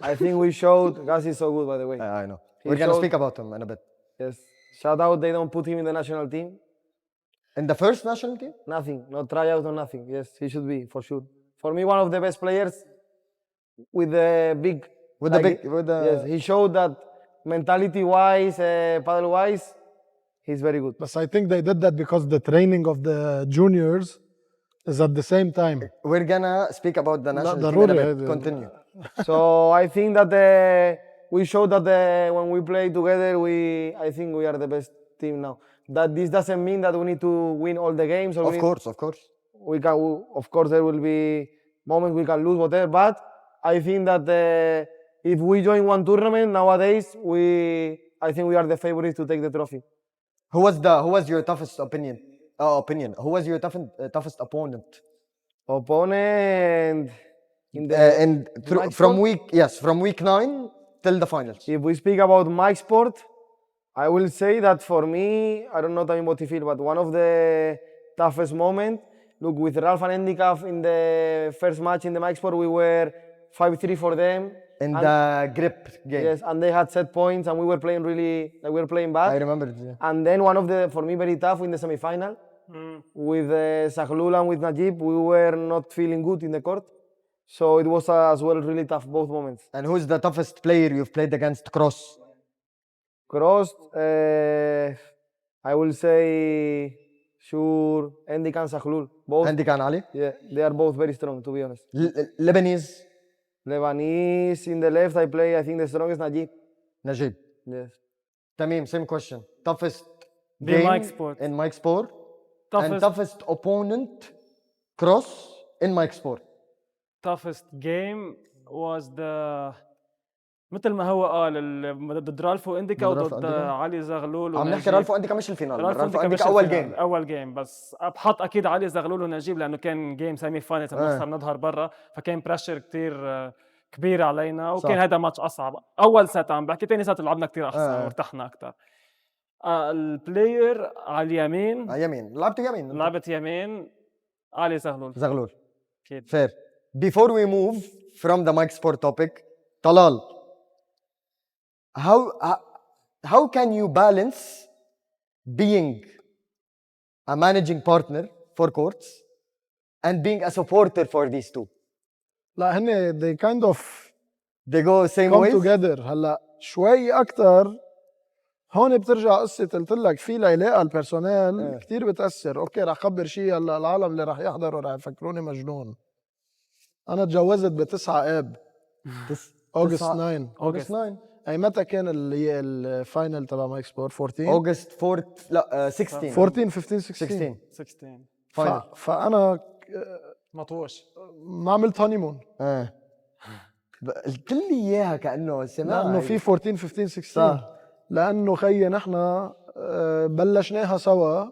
I think we showed. Ghazi is so good, by the way. I know. We're gonna showed- speak about him in a bit. Yes. Shout out. They don't put him in the national team. In the first national team? Nothing. No tryout or nothing. Yes, he should be for sure. For me, one of the best players with the big. Yes, he showed that mentality-wise, paddle-wise, he's very good. But I think they did that because the training of the juniors is at the same time. We're gonna speak about the national team in a ضروري bit. هيدي. Continue. So I think that we showed that when we play together, I think we are the best team now. That this doesn't mean that we need to win all the games. Or Of course. of course, there will be moments we can lose, whatever. But I think that if we join one tournament nowadays, I think we are the favorites to take the trophy. Who was your toughest opinion? Who was your toughest opponent? Opponent in the And MikeSport? from week 9 till the finals. If we speak about MikeSport, I will say that for me, I don't know Tamim what you feel, but one of the toughest moments, look, with Ralph and Handicap in the first match in the MikeSport, we were 5-3 for them. In And- the grip game. Yes, and they had set points, and we were playing really, like we were playing bad. I remember it. Yeah. And then one of the, for me, very tough in the semi-final, with Sahlul and with Najib, we were not feeling good in the court. So it was as well really tough, both moments. And who's the toughest player you've played against cross? Crossed, I will say, sure, Endik and Sahlul. Both, Andy Khan Ali. yeah, they are both very strong, to be honest. Lebanese. Lebanese in the left, I play, I think the strongest Najib. Najib. Yes. Tamim, same question. Toughest Be game MikeSport. in MikeSport. And toughest toughest opponent cross in MikeSport. toughest game was the مثل ما هو قال ضد رالفو انديكا ضد رالفو وضد إنديكا. علي زغلول عم نحكي رالفو انديكا مش الفينال. رالفو رالفو إنديكا انديكا مش اول الفينال، جيم. اول جيم بس بحط اكيد علي زغلول ونجيب لانه كان جيم سيمي فاينل بنخسر نظهر برا، فكان بريشر كتير كبير علينا، وكان صح. هذا ماتش اصعب. اول سات عم بحكي، ثاني سات لعبنا كتير احسن وارتحنا اكثر. البلاير على اليمين يمين لعبت يمين. لعبت يمين علي زغلول زغلول. اكيد. Fair. Before we move from the MikeSport topic, Talal, how can you balance being a managing partner for courts and being a supporter for these two? لا هن they kind of They go same come ways. together. هلا شوي اكثر هون بترجع قصة قلت لك في العلاقة البيرسونيل كثير بتأثر. اوكي رح خبر شيء هلا العالم اللي رح يحضروا رح يفكروني مجنون. انا تجوزت ب9 اب اوغست 9. August 9. اي متى كان الفاينل تبع مايك سبورت 14 August 4 لا 16. 14 15 16 16 فاينل. فانا مطوش ما عملت هانيمون قلت لي اياها كانه سمعت لانه في 14 15 16 لانه خيي نحن بلشناها سوا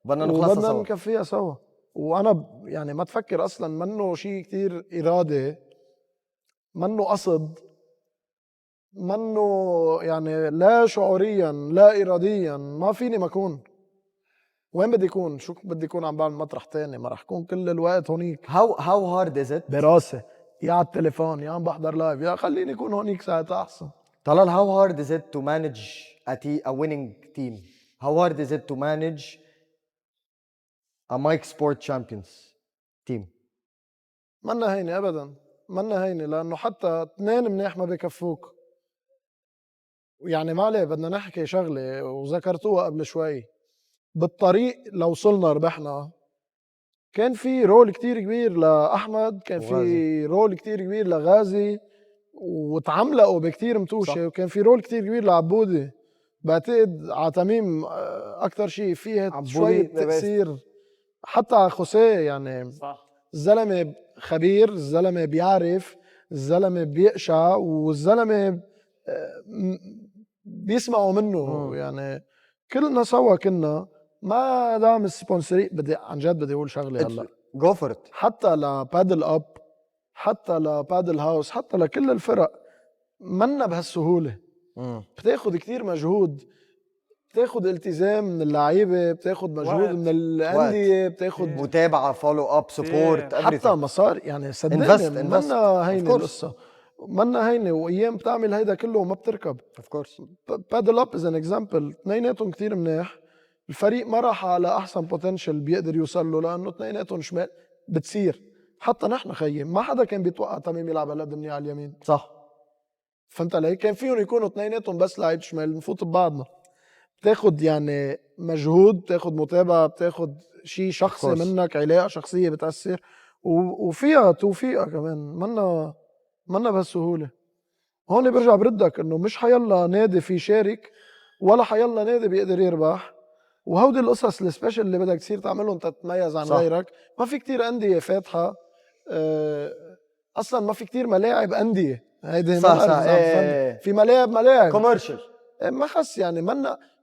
بدنا نخلصها وبدنا سوا. نكفيها سوا. وانا يعني ما تفكر اصلا منه شيء كتير ارادي، منه قصد، منه يعني لا شعوريا لا اراديا. ما فيني ما اكون وين بدي اكون. شو بدي اكون عم بعمل مطرح تاني؟ ما رح اكون كل الوقت هونيك How hard is it? براسي، يا على التليفون يا عم بحضر لايف، يا خليني اكون هونيك ساعتها احسن. Talal, how hard is it to manage a winning team? How hard is it to manage a MikeSport Champions team? منا هيني ابدا، منا هيني، لانه حتى اثنين منيح ما بكفوك. يعني ما عليه بدنا نحكي شغله وذكرتوها قبل شوي. بالطريق لو وصلنا ربحنا كان في رول كتير كبير لأحمد، كان في رول كتير كبير لغازي وتعملقوا بكتير متوشة، وكان في رول كتير كبير لعبودي. بعتقد على تميم أكتر شيء فيه شوية تأثير، حتى على خوسيه. يعني صح. الزلمة خبير، الزلمة بيعرف، الزلمة بيقشع، والزلمة بيسمعوا منه. يعني كلنا سوا كنا ما دام السبونسري. بدي عن جد بدي اقول شغله هلا Go for it. حتى لبادل اب، حتى لبادل هاوس، حتى لكل الفرق منا بهالسهوله. بتاخد كتير مجهود، بتاخد التزام من اللعيبه، بتاخد مجهود وقت. من الانديه، بتاخد متابعة follow up support حتى everything. مصاري. يعني صدقني منا هيني القصه، منا هيني. وايام بتعمل هيدا كله وما بتركب. Of course. بادل اب از ان اكزامبل، اثنيناتهم كثير منيح. الفريق ما راح على احسن بوتنشل بيقدر يوصل له لانه اثنيناتهم شمال. بتصير حتى نحن خيي ما حدا كان بيتوقع تميم يلعب هالقد منيح على اليمين. صح. فهمت علي؟ كان فيهم يكونوا اثنيناتهم بس لعيب شمال نفوت ببعضنا. بتاخد يعني مجهود، بتاخد متابعه، بتاخد شيء شخصي منك، علاقه شخصيه بتاثر، وفيها توفيقها كمان. منا بهالسهوله. هون برجع بردك انه مش حيلا نادي في شارك ولا حيلا نادي بيقدر يربح. وهودي القصص السبيشل اللي بدك تصير تعملهم تتميز عن صح. غيرك. ما في كتير انديه فاتحه اصلا ما في كتير ملاعب انديه هيدي صح، ما بعرف صح، إذا عم تفهم. إيه. في ملاعب كوميرشال. ما خص يعني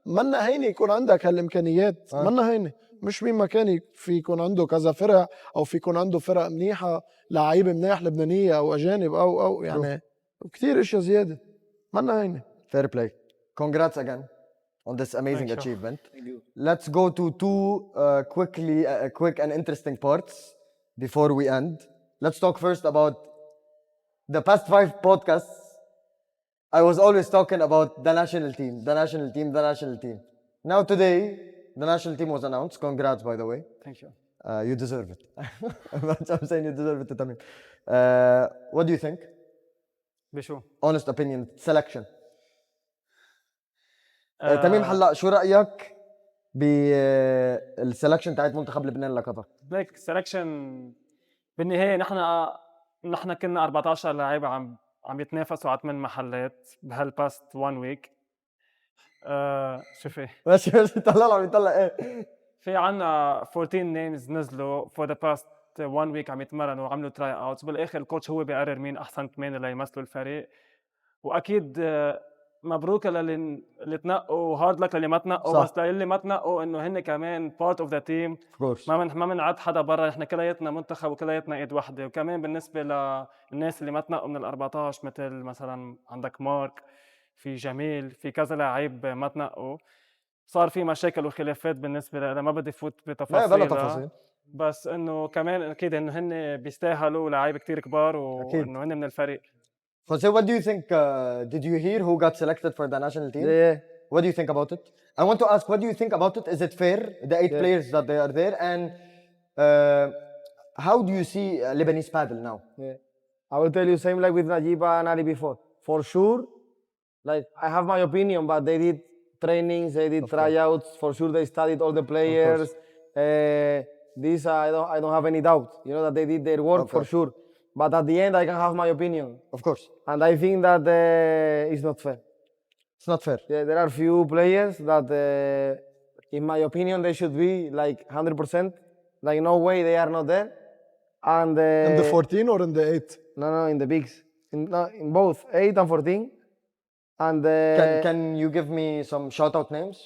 منا هيني يكون عندك هالامكانيات منا هيني مش مين مكان في يكون عنده كذا فرع او في يكون عنده فرق منيحه لعيبه منيح لبنانيه او اجانب او يعني كثير اشياء زياده منا هيني. Fair play. Congrats again on this amazing Thank you. achievement. Thank you. Let's go to two quick and interesting parts before we end. Let's talk first about the past 5 podcasts. I was always talking about the national team, the national team, the national team. Now today, the national team was announced. Congrats, by the way. Thank you. You deserve it. I'm saying you deserve it to Tamim. What do you think? بشو؟ Honest opinion, selection. تميم هلا شو رايك بالسلكشن تاعت منتخب لبنان لقطر؟ هيك سelection بالنهاية نحن كنا 14 لاعب عم يتنافسوا على 8 محلات بهالباست 1 ويك. شو في؟ ماشي طلع عم يطلع ايه؟ في عنا 14 names نزلوا for the past 1 week عم يتمرنوا وعملوا تراي اوتس. بالاخر الكوتش هو بيقرر مين احسن 8 اللي يمثلوا الفريق. واكيد مبروك اللي تنقوا هارد لك للي ما تنقوا. بس للي ما تنقوا انه هن كمان part of the team. Of course. ما بنعد حدا برا. احنا كلياتنا منتخب وكلياتنا ايد وحده. وكمان بالنسبه للناس اللي ما تنقوا من ال14 مثل مثلا عندك مارك، في جميل، في كذا لاعب ما تنقوا. صار في مشاكل وخلافات بالنسبه لها. ما بدي فوت لا بتفاصيل بلا تفاصيل. بس انه كمان اكيد انه هن بيستاهلوا لاعب كتير كبار وانه هن من الفريق. Jose, what do you think? Did you hear who got selected for the national team? Yeah. What do you think about it? I want to ask, what do you think about it? Is it fair, the 8 players that they are there? And how do you see Lebanese paddle now? Yeah. I will tell you same like with Najiba and Ali before. For sure, like I have my opinion, but they did trainings, they did tryouts. For sure, they studied all the players. This I don't have any doubt. You know that they did their work for sure. But at the end, I can have my opinion. Of course. And I think that it's not fair. It's not fair. Yeah, there are few players that, in my opinion, they should be like 100%. Like no way they are not there. And in the 14 or in the 8? No, in the bigs. In both 8 and 14. And can you give me some shout-out names?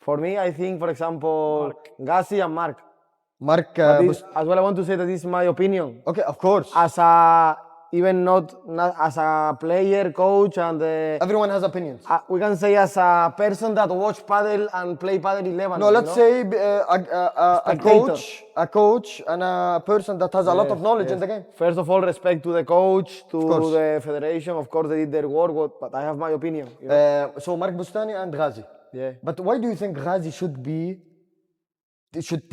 For me, I think, for example, Gassi and Mark. Mark. As well, I want to say that this is my opinion. Okay, of course. As a even not as a player, coach, and everyone has opinions. We can say as a person that watch Padel and play Padel in Lebanon. No, let's say a coach and a person that has a lot of knowledge in the game. First of all, respect to the coach, to the federation. Of course, they did their work, but I have my opinion. You know? So Mark Bustani and Ghazi. Yeah. But why do you think Ghazi should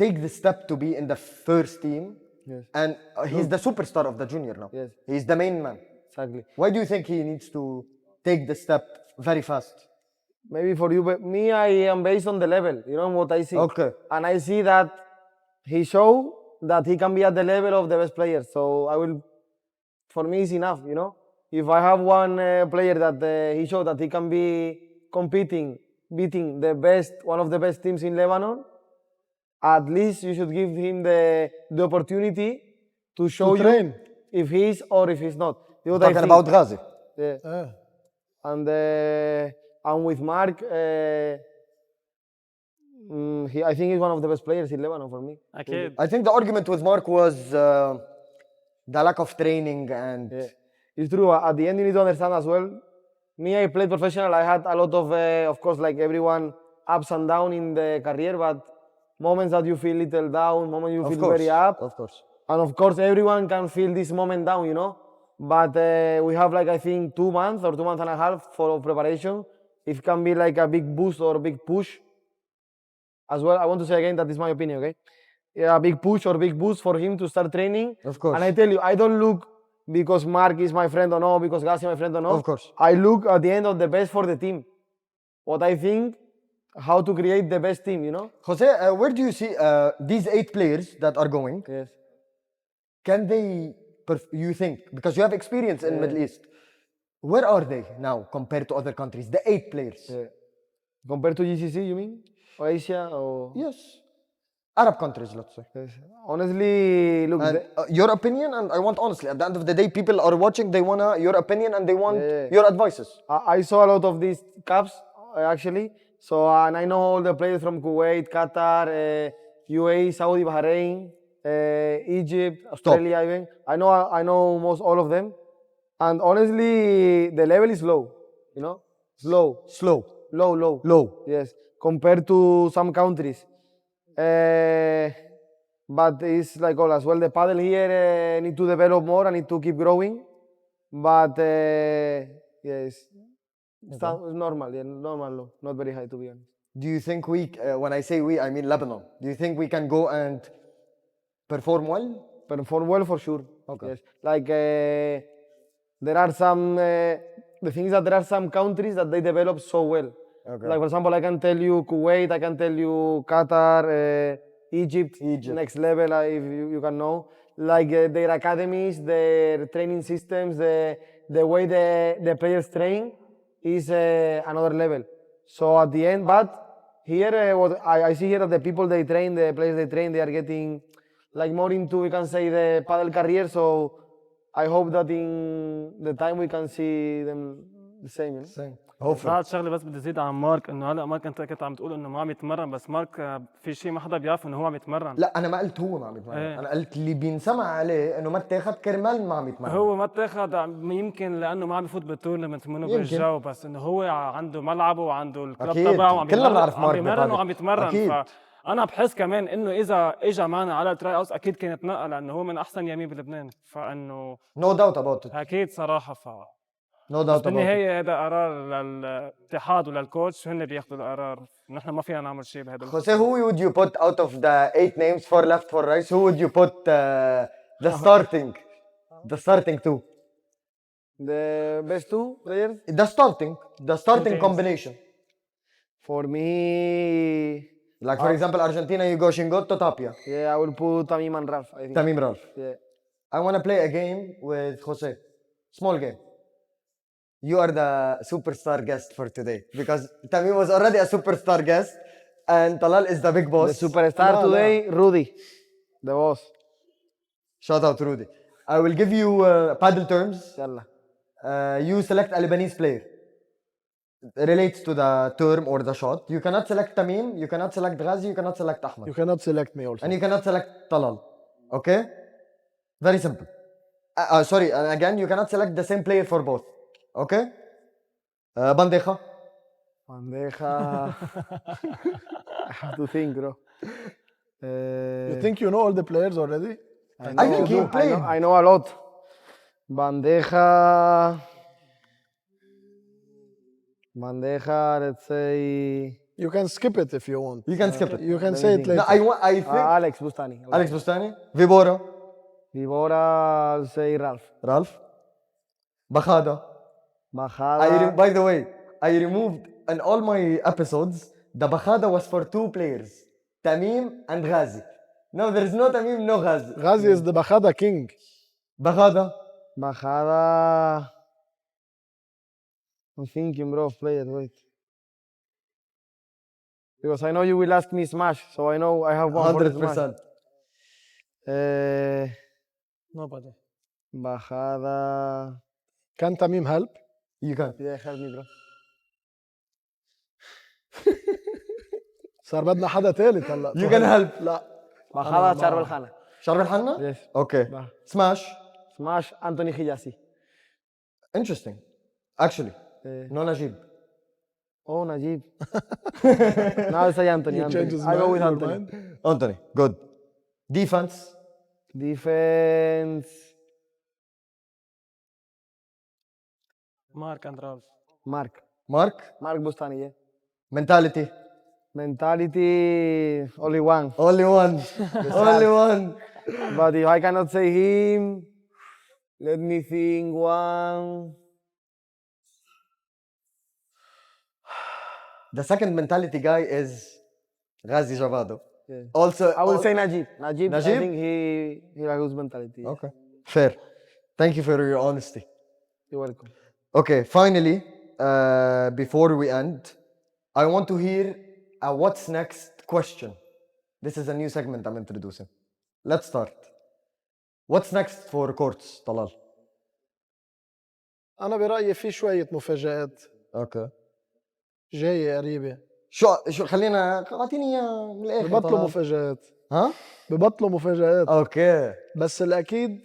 take the step to be in the first team? Yes. And he's the superstar of the junior now. Yes. He's the main man. Exactly. Why do you think he needs to take the step very fast? Maybe for you, but me, I am based on the level, you know, what I see. Okay. And I see that he showed that he can be at the level of the best players. So for me, it's enough, you know. If I have one player that he showed that he can be beating the best, one of the best teams in Lebanon, at least you should give him the opportunity to show you if he is or if he's not. You know Talking about Ghazi. Yeah. And with Mark, I think he's one of the best players in Lebanon for me. أكيد. I think the argument with Mark was the lack of training and. Yeah. It's true. At the end, you need to understand as well. Me, I played professional. I had a lot of course, like everyone, ups and downs in the career, but moments that you feel little down, moments you feel very up. Of course. And of course, everyone can feel this moment down, you know. But we have like, I think, 2 months or 2 months and a half for preparation. It can be like a big boost or a big push. As well, I want to say again that is my opinion, okay? Yeah, a big push or big boost for him to start training. Of course. And I tell you, I don't look because Mark is my friend or no, because Gassi is my friend or no. Of course. I look at the end of the best for the team. What I think, how to create the best team, you know? Jose, where do you see these 8 players that are going? Yes. Can they, you think, because you have experience in Middle East, where are they now compared to other countries? The 8 players. Compared to GCC, you mean? Or Asia? Or... Yes. Arab countries, let's say. Yes. Honestly, look, And your opinion, and I want honestly, at the end of the day, people are watching, they want your opinion and they want Yeah. your advices. I saw a lot of these cups actually. So and I know all the players from Kuwait, Qatar, UAE, Saudi, Bahrain, Egypt, Australia even. I know most all of them. And honestly, the level is low. You know, it's low, Slow, low. low. Yes, compared to some countries. But it's like all as well. The paddle here need to develop more and need to keep growing. But yes, it's normal, yeah, normal low, not very high to be honest. Do you think we, when I say we, I mean Lebanon, do you think we can go and perform well? Perform well for sure. Okay. Yes, like there are some. The thing is that there are some countries that they develop so well. Okay. Like for example, I can tell you Kuwait, I can tell you Qatar, Egypt, next level. If you can know, like their academies, their training systems, the way the players train is another level. So at the end, but here what I see here that the people they train, the players they train, they are getting like more into, we can say, the paddle career. So I hope that in the time we can see them the same. You know? Hopefully. بعد شغله بس بدي زيد عن مارك انه هلا مارك انت كنت عم تقول انه ما عم يتمرن بس مارك في شيء ما حدا بيعرف انه هو عم يتمرن. لا انا ما قلت هو ما عم يتمرن، انا قلت اللي بينسمع عليه انه ما اتاخد كرمال ما عم يتمرن. هو ما اتاخد يمكن لانه ما عم يفوت بالتورنمنت منه بالجو، بس انه هو عنده ملعبه وعنده الكلب تبعه وعم كلنا بنعرف عم مارك بيمرن وعم يتمرن. أكيد. فانا بحس كمان انه اذا اجى معنا على التراي اوتس اكيد كانت نقله لانه هو من احسن يمين بلبنان، فانه نو داوت اباوت ات. اكيد صراحه. نو داوت اباوت ات. بالنهايه هذا قرار للاتحاد وللكوتش، هن بياخذوا القرار، نحن ما فينا نعمل شيء بهذا. Jose, who would you put out of the 8 names, 4 left, 4 right? Who would you put the starting two? The best two players The starting games. combination. for me. Like for example, Argentina, you go Shingotto, Tapia, Yeah, I will put Tamim and Ralph. I think. Tamim, Ralph. Yeah. I want to play a game with Jose. Small game. You are the superstar guest for today because Tamim was already a superstar guest and Talal is the big boss. The superstar today, Rudy, the boss. Shout out Rudy. I will give you paddle terms. Yalla. You select a Lebanese player. It relates to the term or the shot. You cannot select Tamim, you cannot select Ghazi, you cannot select Ahmed. You cannot select me also. And you cannot select Talal. Okay? Very simple. Sorry, and again, you cannot select the same player for both. Okay? Bandeja. Bandeja. I have to think, bro. You think you know all the players already? I think he played. I know a lot. Bandeja, let's say. You can skip it if you want. You can skip it. You can say it later. No, I think Alex Bustani. Alex Bustani, Vibora, Vibora, I'll say Ralph. Ralph, Bakhada. Bajada. By the way, I removed in all my episodes, the Bakhada was for 2 players, Tamim and Ghazi. No, there is no Tamim, no Ghazi. Ghazi is the Bakhada king. Bakhada. Bajada. I'm thinking, bro, of players. Wait. Because I know you will ask me Smash, so I know I have one for the Smash. 100%. Nobody. Bajada. Can Tamim help? You can. Yeah, help me, bro. صار بدنا حدا ثالث هلا. You can help. لا. Bajada, Charbel Khana. Sharb al-Hanna? Yes. Okay. Smash. Smash, Anthony Hijasi. Interesting. Actually. No Najib. Oh, Najib. Now I say Anthony. You Anthony. change his I go mind, with your Anthony. mind? Anthony. Good. Defense. Defense. Mark and Ralph. Mark. Mark. Mark Bustani, yeah. Mentality. Mentality, only one. Only one. Only one. But if I cannot say him, let me think one. The second mentality guy is Ghazi Javado. Yeah. Also, I will say Najib. Najib, Najib? I think he has good mentality. Yeah. Okay. Fair. Thank you for your honesty. You're welcome. Okay, finally, before we end, I want to hear a what's next question. This is a new segment I'm introducing. Let's start. What's next for courts, طلال? انا برايي في شويه مفاجآت اوكي. جايه قريبه. شو خلينا اعطيني اياه من الاخر. ببطلوا طلال. مفاجآت. ها؟ ببطلوا مفاجآت. اوكي. بس الاكيد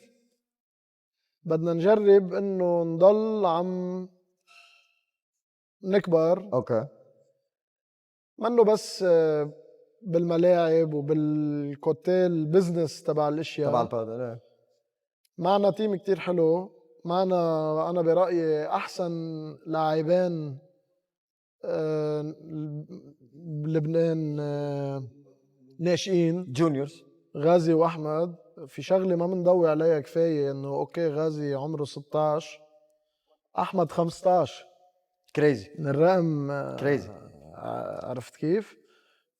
بدنا نجرب انه نضل عم نكبر. اوكي. منه بس بالملاعب وبالكوتيل بزنس تبع الاشياء. تبع البادل. معنا تيم كتير حلو. معنا انا برايي احسن لاعبين بلبنان ناشئين. جونيورز. غازي واحمد. في شغله ما بنضوي عليها كفايه انه اوكي غازي عمره 16 احمد 15. كريزي. من الرقم كريزي. عرفت كيف؟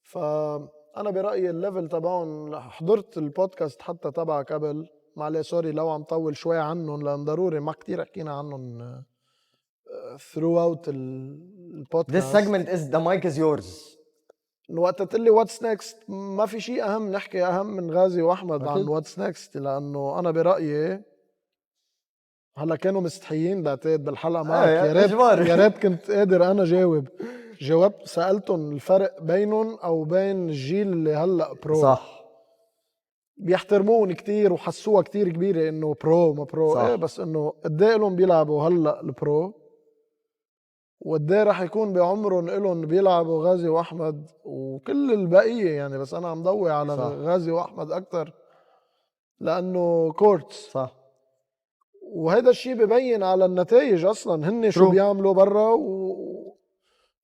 فانا برايي الليفل تبعهم. حضرت البودكاست حتى تبعك قبل. معلش سوري لو عم طول شوي عنهم لان ضروري ما كتير حكينا عنهم throughout البودكاست. This segment is the mic is yours. وقت تقول لي واتس نيكست ما في شيء اهم نحكي اهم من غازي واحمد أكيد. عن واتس نيكست لانه انا برايي هلا كانوا مستحيين بعتقد بالحلقه معك. يا ريت إجباري. يا ريت كنت قادر انا جاوبت سالتهم الفرق بينهم او بين الجيل اللي هلا برو. صح. بيحترمون كتير وحسوها كتير كبيره انه برو ما برو. صح. ايه بس انه قد ايه لهم بيلعبوا هلا البرو وقد ايه رح يكون بعمرهم الهم بيلعبوا غازي واحمد وكل البقيه يعني. بس انا عم ضوي على صح. غازي واحمد اكثر لانه كورتس. صح. وهذا الشيء ببين على النتائج اصلا. هن شو True. بيعملوا برا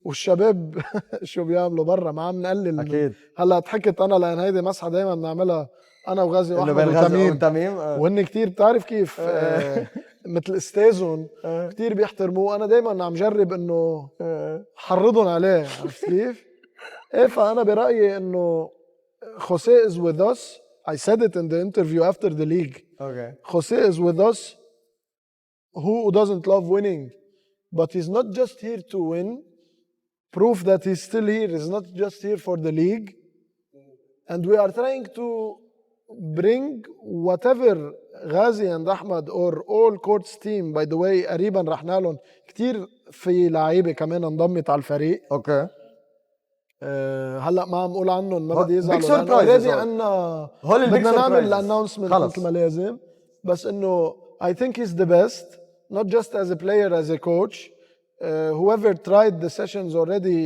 والشباب شو بيعملوا برا. ما عم نقلل اكيد. هلا ضحكت انا لان هيدي مسحه دائما بنعملها انا وغازي انه واحمد بين غازي وتميم. وهن كتير بتعرف كيف مثل استاذهم كتير بيحترموه. انا دائما عم جرب انه حرضهم عليه. عرفت كيف؟ ايه فانا برايي انه خوسيه is with us. I said it in the interview after the league. Okay. Jose is with us. Who doesn't love winning? But he's not just here to win. Proof that he's still here. He's not just here for the league. And we are trying to bring whatever Ghazi and Ahmad or all courts team. By the way قريبا رحنا لهم كتير في لعيبة كمان انضمت على الفريق. اوكي. هلا ما عم اقول عنهم ما بدي يزعلوا big لأنه surprises already عنا هول البيج بدنا نعمل surprises. الاناونسمنت خلص. مثل ما لازم. بس انه I think he's the best not just as a player as a coach. Whoever tried the sessions already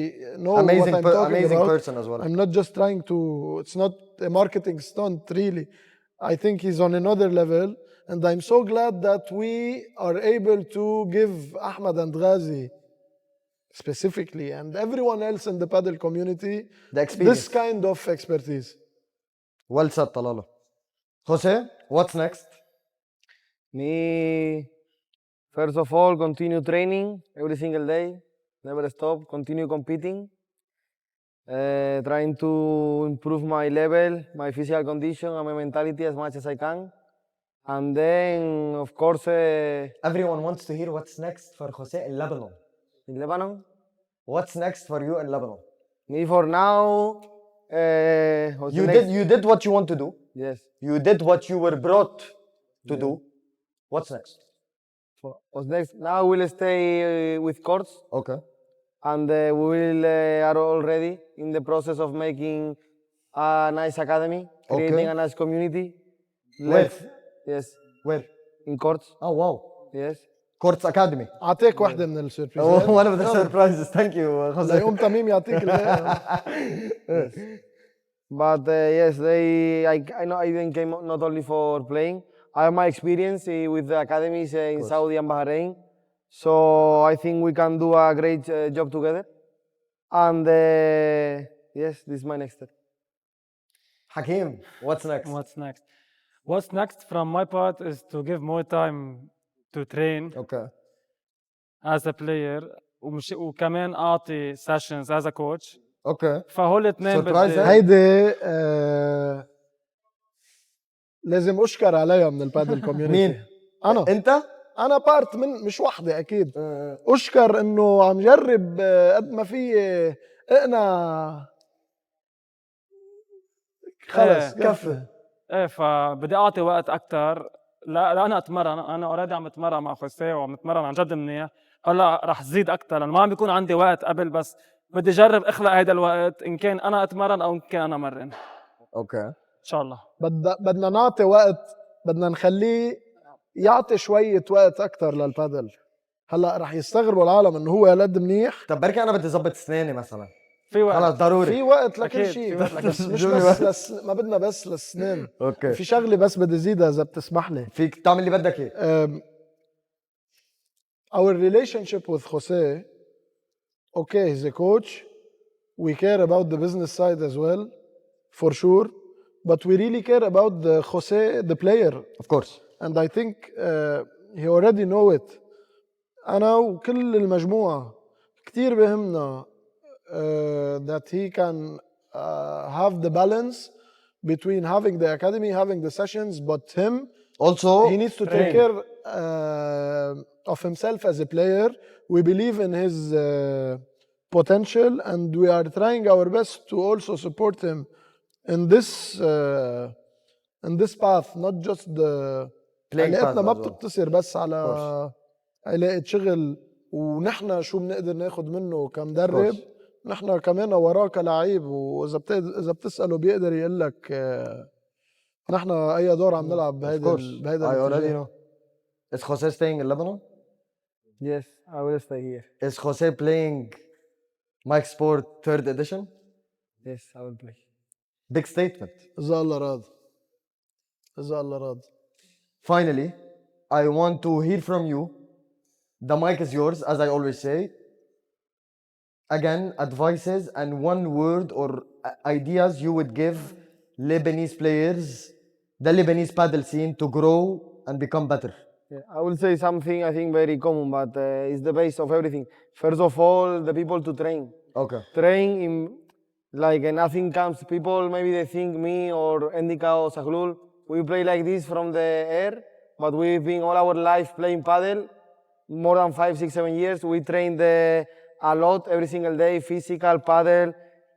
know Amazing what I'm talking amazing about. person as well. I'm not just trying to. It's not a marketing stunt really. I think he's on another level and I'm so glad that we are able to give Ahmad and Ghazi specifically and everyone else in the padel community The experience. this kind of expertise. Well said, Talal. Jose, what's next? Me, first of all, continue training every single day, never stop, continue competing, trying to improve my level, my physical condition, and my mentality as much as I can. And then, of course, Everyone wants to hear what's next for Jose in Lebanon. in Lebanon. What's next for you in Lebanon? Me for now. You did what you want to do. Yes. You did what you were brought to do. What's next? What's next? Now we'll stay with courts. Okay. And we will are already in the process of making a nice academy, creating Okay. a nice community. Where? Yes, Where? in courts. Oh wow. Yes. Courts Academy. اعطيك واحدة من السوربريزات. One of the surprises. Thank you, Jose. ليقوم تميم يعطيك الباقي. But yes, I know I even came not only for playing. I have my experience with the academies in Saudi and Bahrain, so I think we can do a great job together. And yes, this is my next step. Hakeem, what's next? What's next? What's next from my part is to give more time to train Okay. as a player وكمان أعطي sessions as a coach. Okay. فهول الاثنين Surprise, eh? هيدي لازم اشكر عليها من البادل كوميونتي. مين؟ انا انت؟ انا بارت من مش وحده اكيد. اشكر انه عم جرب قد ما في اقنع خلص إيه. كفي. ايه فبدي اعطي وقت اكثر. لا انا اتمرن، انا اوريدي عم اتمرن مع خوسيه وعم اتمرن عن جد منيح. هلا رح زيد اكثر لانه ما عم بيكون عندي وقت قبل، بس بدي اجرب اخلق هيدا الوقت ان كان انا اتمرن او ان كان انا مرن. اوكي. ان شاء الله. بدنا نعطي وقت، بدنا نخليه يعطي شوية وقت أكتر للبادل. هلا رح يستغربوا العالم إنه هو يلد منيح. طب بركي انا بدي اظبط اسناني مثلا. في وقت. خلص ضروري. في وقت لكل أكيد، شيء، في وقت لكل شيء. مش بس ما بدنا بس للسنين. اوكي. في شغلة بس بدي زيدها إذا بتسمح لي. فيك تعمل اللي بدك اياه. Our relationship with Jose, okay, he's a coach. We care about the business side as well, for sure. But we really care about the Jose, the player. Of course. And I think he already know it. أنا وكل المجموعة كتير بهمنا that he can have the balance between having the academy, having the sessions, but him Also he needs to take care of himself as a player. We believe in his potential and we are trying our best to also support him in this path, not just the playing علاقتنا path ما as well. بتقتصر بس على علاقة شغل ونحن شو بنقدر ناخد منه كمدرب. نحن كمان وراه كلاعب، واذا اذا بتساله بيقدر يقول لك نحن اي دور عم نلعب بهيدا I already know. Is Jose staying in Lebanon? Yes, I will stay here. Is Jose playing MikeSport 3rd edition? Yes, I will play. Big statement. إذا الله راد. إذا الله راد. Finally, I want to hear from you. The mic is yours, as I always say. Again, advices and one word or ideas you would give Lebanese players, the Lebanese paddle scene, to grow and become better. Yeah, I will say something I think very common, but it's the base of everything. First of all, the people to train. Okay. Train in like nothing comes. People maybe they think me or Endika or Sahlul, we play like this from the air, but we've been all our life playing paddle, more than 5, 6, 7 years. We trained a lot every single day, physical, paddle.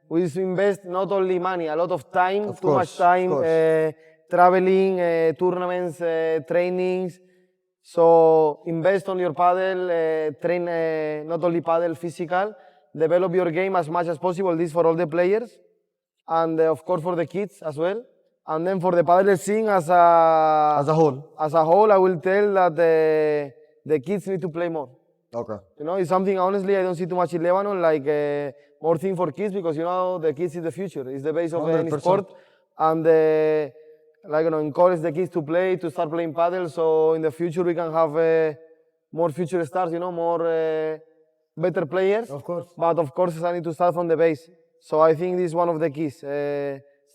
We invest not only money, a lot of time, Of too course, much time, of course. traveling, tournaments, trainings. So invest on your paddle, train not only paddle, physical, develop your game as much as possible. This for all the players, and of course for the kids as well. And then for the paddle scene as As a whole. I will tell that the kids need to play more. Okay. You know, it's something honestly I don't see too much in Lebanon, like more thing for kids, because you know the kids is the future, it's the base of any 100%. sport, and like you know, encourage the kids to play, to start playing paddle, so in the future we can have more future stars, you know, more better players. Of course. But of course, I need to start from the base. So I think this is one of the keys.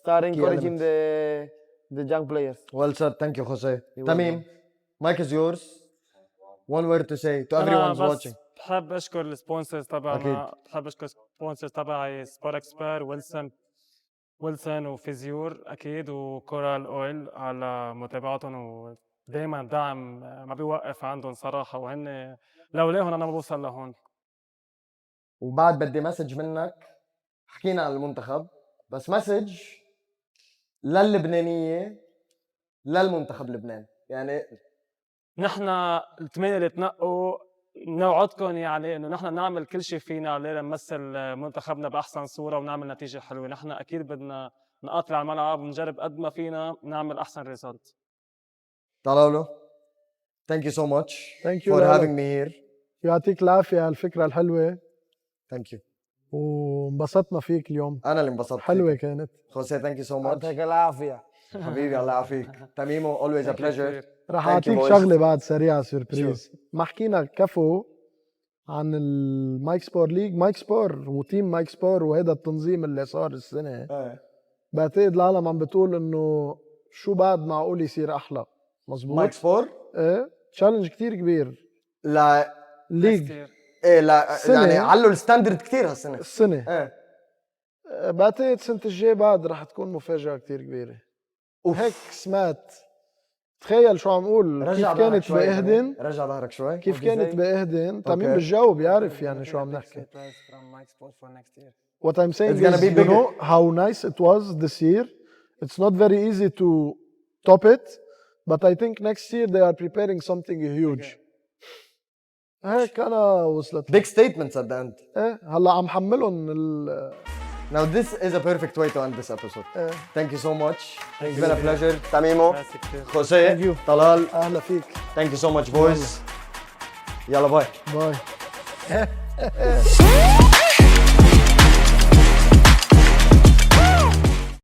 Start encouraging the young players. Well said. Thank you, Jose. You're Tamim, mic is yours. One word to say to everyone who's watching. بحب اشكر السبونسرز تبعنا. أكيد. بحب اشكر السبونسرز تبعي سبور اكسبير، ويلسون وفيزيور اكيد، وكورال اويل على متابعتهم ودائما دعم ما بيوقف عندهم صراحه، وهن لولاهم انا ما بوصل لهون. وبعد بدي مسج منك. حكينا عن المنتخب، بس مسج للبنانية للمنتخب لبنان. يعني نحن الثمانية اللي تنقوا نوعدكم يعني انه نحن نعمل كل شيء فينا لنمثل منتخبنا باحسن صوره ونعمل نتيجه حلوه. نحن اكيد بدنا نقاتل على الملعب ونجرب قد ما فينا نعمل احسن ريزلت. طلالو, thank you so much Thank you for لك. having me here. يعطيك العافية على الفكرة الحلوة، Thank you. وانبسطنا فيك اليوم. أنا اللي انبسطت. حلوة كانت. Jose, thank you so much. يعطيك العافية. حبيبي الله يعافيك. تميمو, always a pleasure. رح Thank you, أعطيك boys. شغلة بعد سريعة سيربريز. ما حكينا كفو عن المايك سبور ليج، مايك سبور وتيم مايك سبور وهذا التنظيم اللي صار السنة. بعتقد العالم عم بتقول إنه شو بعد معقول يصير أحلى. مظبوط. مايك سبور؟ إيه تشالنج كتير كبير. لا ليج. ايه لا السنة. يعني علوا الستاندرد كثير هالسنة. السنة. ايه بعتقد السنة الجاية بعد رح تكون مفاجأة كتير كبيرة. وهيك سمعت. تخيل شو عم قول، كيف كانت بإهدن. رجع ظهرك شوي. كيف كانت بإهدن. تميم بالجو بيعرف يعني شو عم نحكي. What I'm saying It's gonna is, be you bigger. know how nice it was this year. It's not very easy to top it, but I think next year they are preparing something huge. هيك أنا وصلت. Big statements at the end. إيه هلا عم حملهم Now this is a perfect way to end this episode. Thank you so much. It's been a you. pleasure. Tamimo, Thank Jose, you. Talal, أهلا فيك. thank you so much boys. يلا باي. باي.